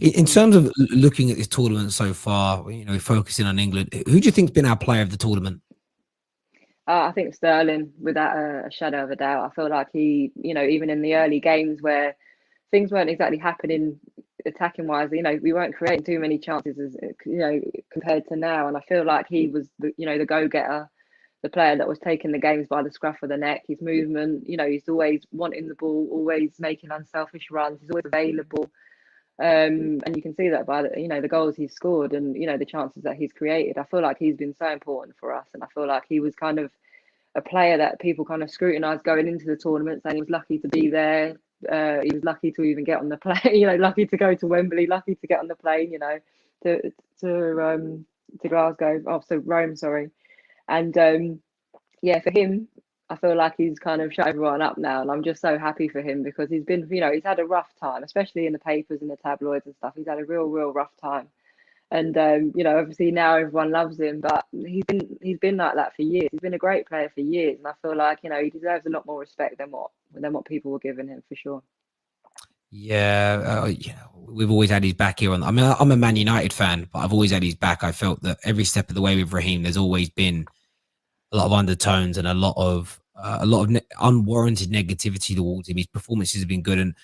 In terms of looking at this tournament so far, you know, focusing on England, who do you think's been our player of the tournament? I think Sterling, without a shadow of a doubt. I feel like he, you know, even in the early games where things weren't exactly happening attacking wise, you know, we weren't creating too many chances, as you know, compared to now. And I feel like he was, you know, the go-getter, the player that was taking the games by the scruff of the neck. His movement, you know, he's always wanting the ball, always making unselfish runs. He's always available. And you can see that by the, you know, the goals he's scored and, you know, the chances that he's created. I feel like he's been so important for us, and I feel like he was kind of a player that people kind of scrutinised going into the tournament, saying he was lucky to be there. He was lucky to even get on the plane, you know, lucky to go to Wembley, lucky to get on the plane, you know, to Glasgow, oh, so Rome, sorry. And yeah, for him, I feel like he's kind of shut everyone up now, and I'm just so happy for him because he's been, you know, he's had a rough time, especially in the papers and the tabloids and stuff. He's had a real rough time, and you know, obviously now everyone loves him, but he's been like that for years. He's been a great player for years, and I feel like, you know, he deserves a lot more respect than what people were giving him, for sure. Yeah, we've always had his back here. I mean, I'm a Man United fan, but I've always had his back. I felt that every step of the way with Raheem, there's always been a lot of undertones and a lot of unwarranted negativity towards him. His performances have been good, and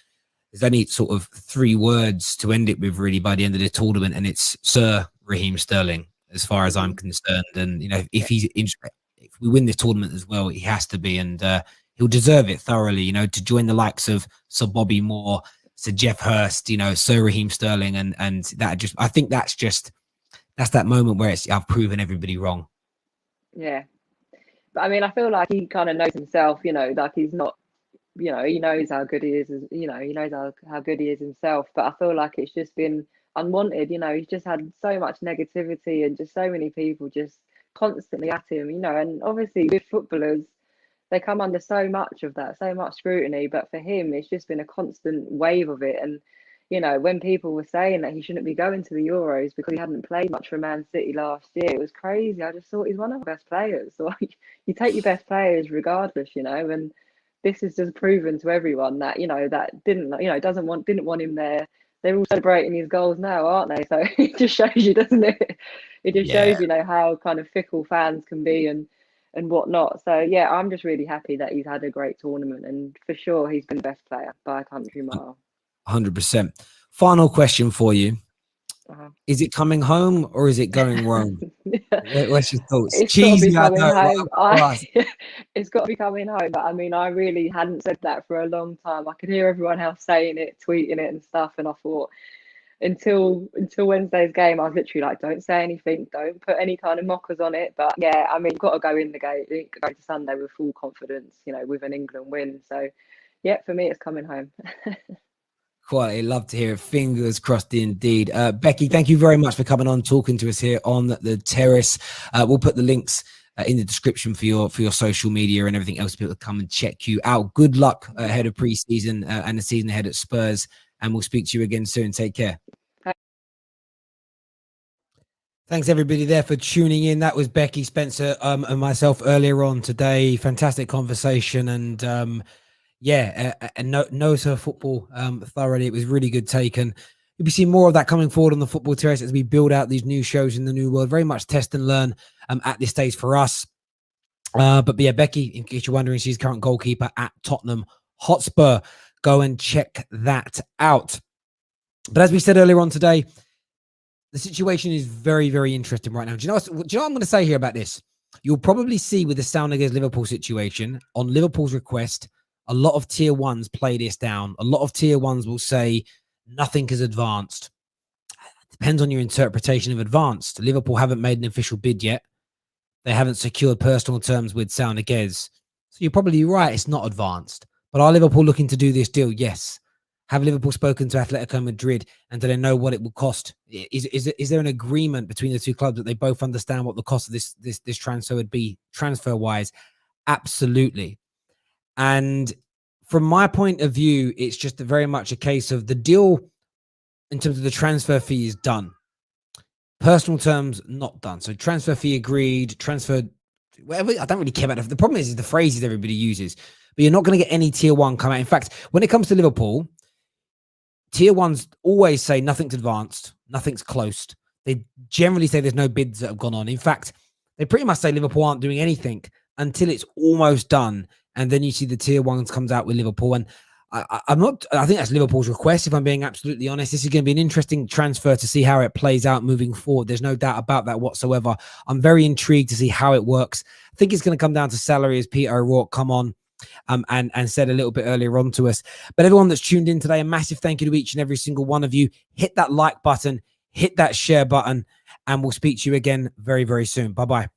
there's only sort of 3 words to end it with, really, by the end of the tournament, and it's Sir Raheem Sterling, as far as I'm concerned. And you know, if we win this tournament as well, he has to be, and he'll deserve it thoroughly. You know, to join the likes of Sir Bobby Moore, Sir Jeff Hurst, you know, Sir Raheem Sterling, and that just, I think that's that moment where I've proven everybody wrong. Yeah. But I mean, I feel like he kind of knows himself, you know, like he's not, you know, he knows how good he is, you know, he knows how good he is himself. But I feel like it's just been unwanted, you know, he's just had so much negativity and just so many people just constantly at him, you know. And obviously with footballers, they come under so much of that, so much scrutiny. But for him, it's just been a constant wave of it. And, you know, when people were saying that he shouldn't be going to the Euros because he hadn't played much for Man City last year, it was crazy. I just thought he's one of the best players. So you take your best players regardless, you know, and this is just proven to everyone that, you know, that didn't want him there. They're all celebrating his goals now, aren't they? So it just shows you, doesn't it? It just shows, you know, how kind of fickle fans can be and whatnot. So yeah, I'm just really happy that he's had a great tournament, and for sure he's been the best player by a country mile. 100%. Final question for you. Is it coming home or is it going Rome? What's your thoughts? It's got to be coming home. It's got to be coming home. But I mean, I really hadn't said that for a long time. I could hear everyone else saying it, tweeting it and stuff. And I thought, until Wednesday's game, I was literally like, don't say anything. Don't put any kind of mockers on it. But yeah, I mean, you've got to go in the game, go to Sunday with full confidence, you know, with an England win. So yeah, for me, it's coming home. Quality, love to hear it. Fingers crossed indeed. Becky, thank you very much for coming on, talking to us here on the Terrace. We'll put the links in the description for your social media and everything else, people to come and check you out. Good luck ahead of pre-season and the season ahead at Spurs, and we'll speak to you again soon. Take care. Thanks everybody there for tuning in. That was Becky Spencer and myself earlier on today. Fantastic conversation, and and knows her football thoroughly. It was really good take, and you'll be seeing more of that coming forward on the Football Terrace as we build out these new shows in the new world. Very much test and learn at this stage for us. But yeah, Becky, in case you're wondering, she's current goalkeeper at Tottenham Hotspur. Go and check that out. But as we said earlier on today, the situation is very, very interesting right now. Do you know what I'm going to say here about this? You'll probably see with the Saul Niguez Liverpool situation, on Liverpool's request, a lot of tier ones play this down. A lot of tier ones will say nothing is advanced. Depends on your interpretation of advanced. Liverpool haven't made an official bid yet. They haven't secured personal terms with Saul Niguez. So you're probably right, it's not advanced. But are Liverpool looking to do this deal? Yes. Have Liverpool spoken to Atletico Madrid, and do they know what it will cost? Is there an agreement between the two clubs that they both understand what the cost of this transfer would be transfer-wise? Absolutely. And from my point of view, it's just very much a case of the deal in terms of the transfer fee is done. Personal terms, not done. So transfer fee agreed, transfer, whatever. I don't really care about it. The problem is the phrases everybody uses, but you're not going to get any tier one come out. In fact, when it comes to Liverpool, tier ones always say nothing's advanced, nothing's closed. They generally say there's no bids that have gone on. In fact, they pretty much say Liverpool aren't doing anything until it's almost done. And then you see the tier ones comes out with Liverpool. And I think that's Liverpool's request, if I'm being absolutely honest. This is going to be an interesting transfer to see how it plays out moving forward. There's no doubt about that whatsoever. I'm very intrigued to see how it works. I think it's going to come down to salary, as Peter O'Rourke come on and said a little bit earlier on to us. But everyone that's tuned in today, a massive thank you to each and every single one of you. Hit that like button, hit that share button, and we'll speak to you again very, very soon. Bye-bye.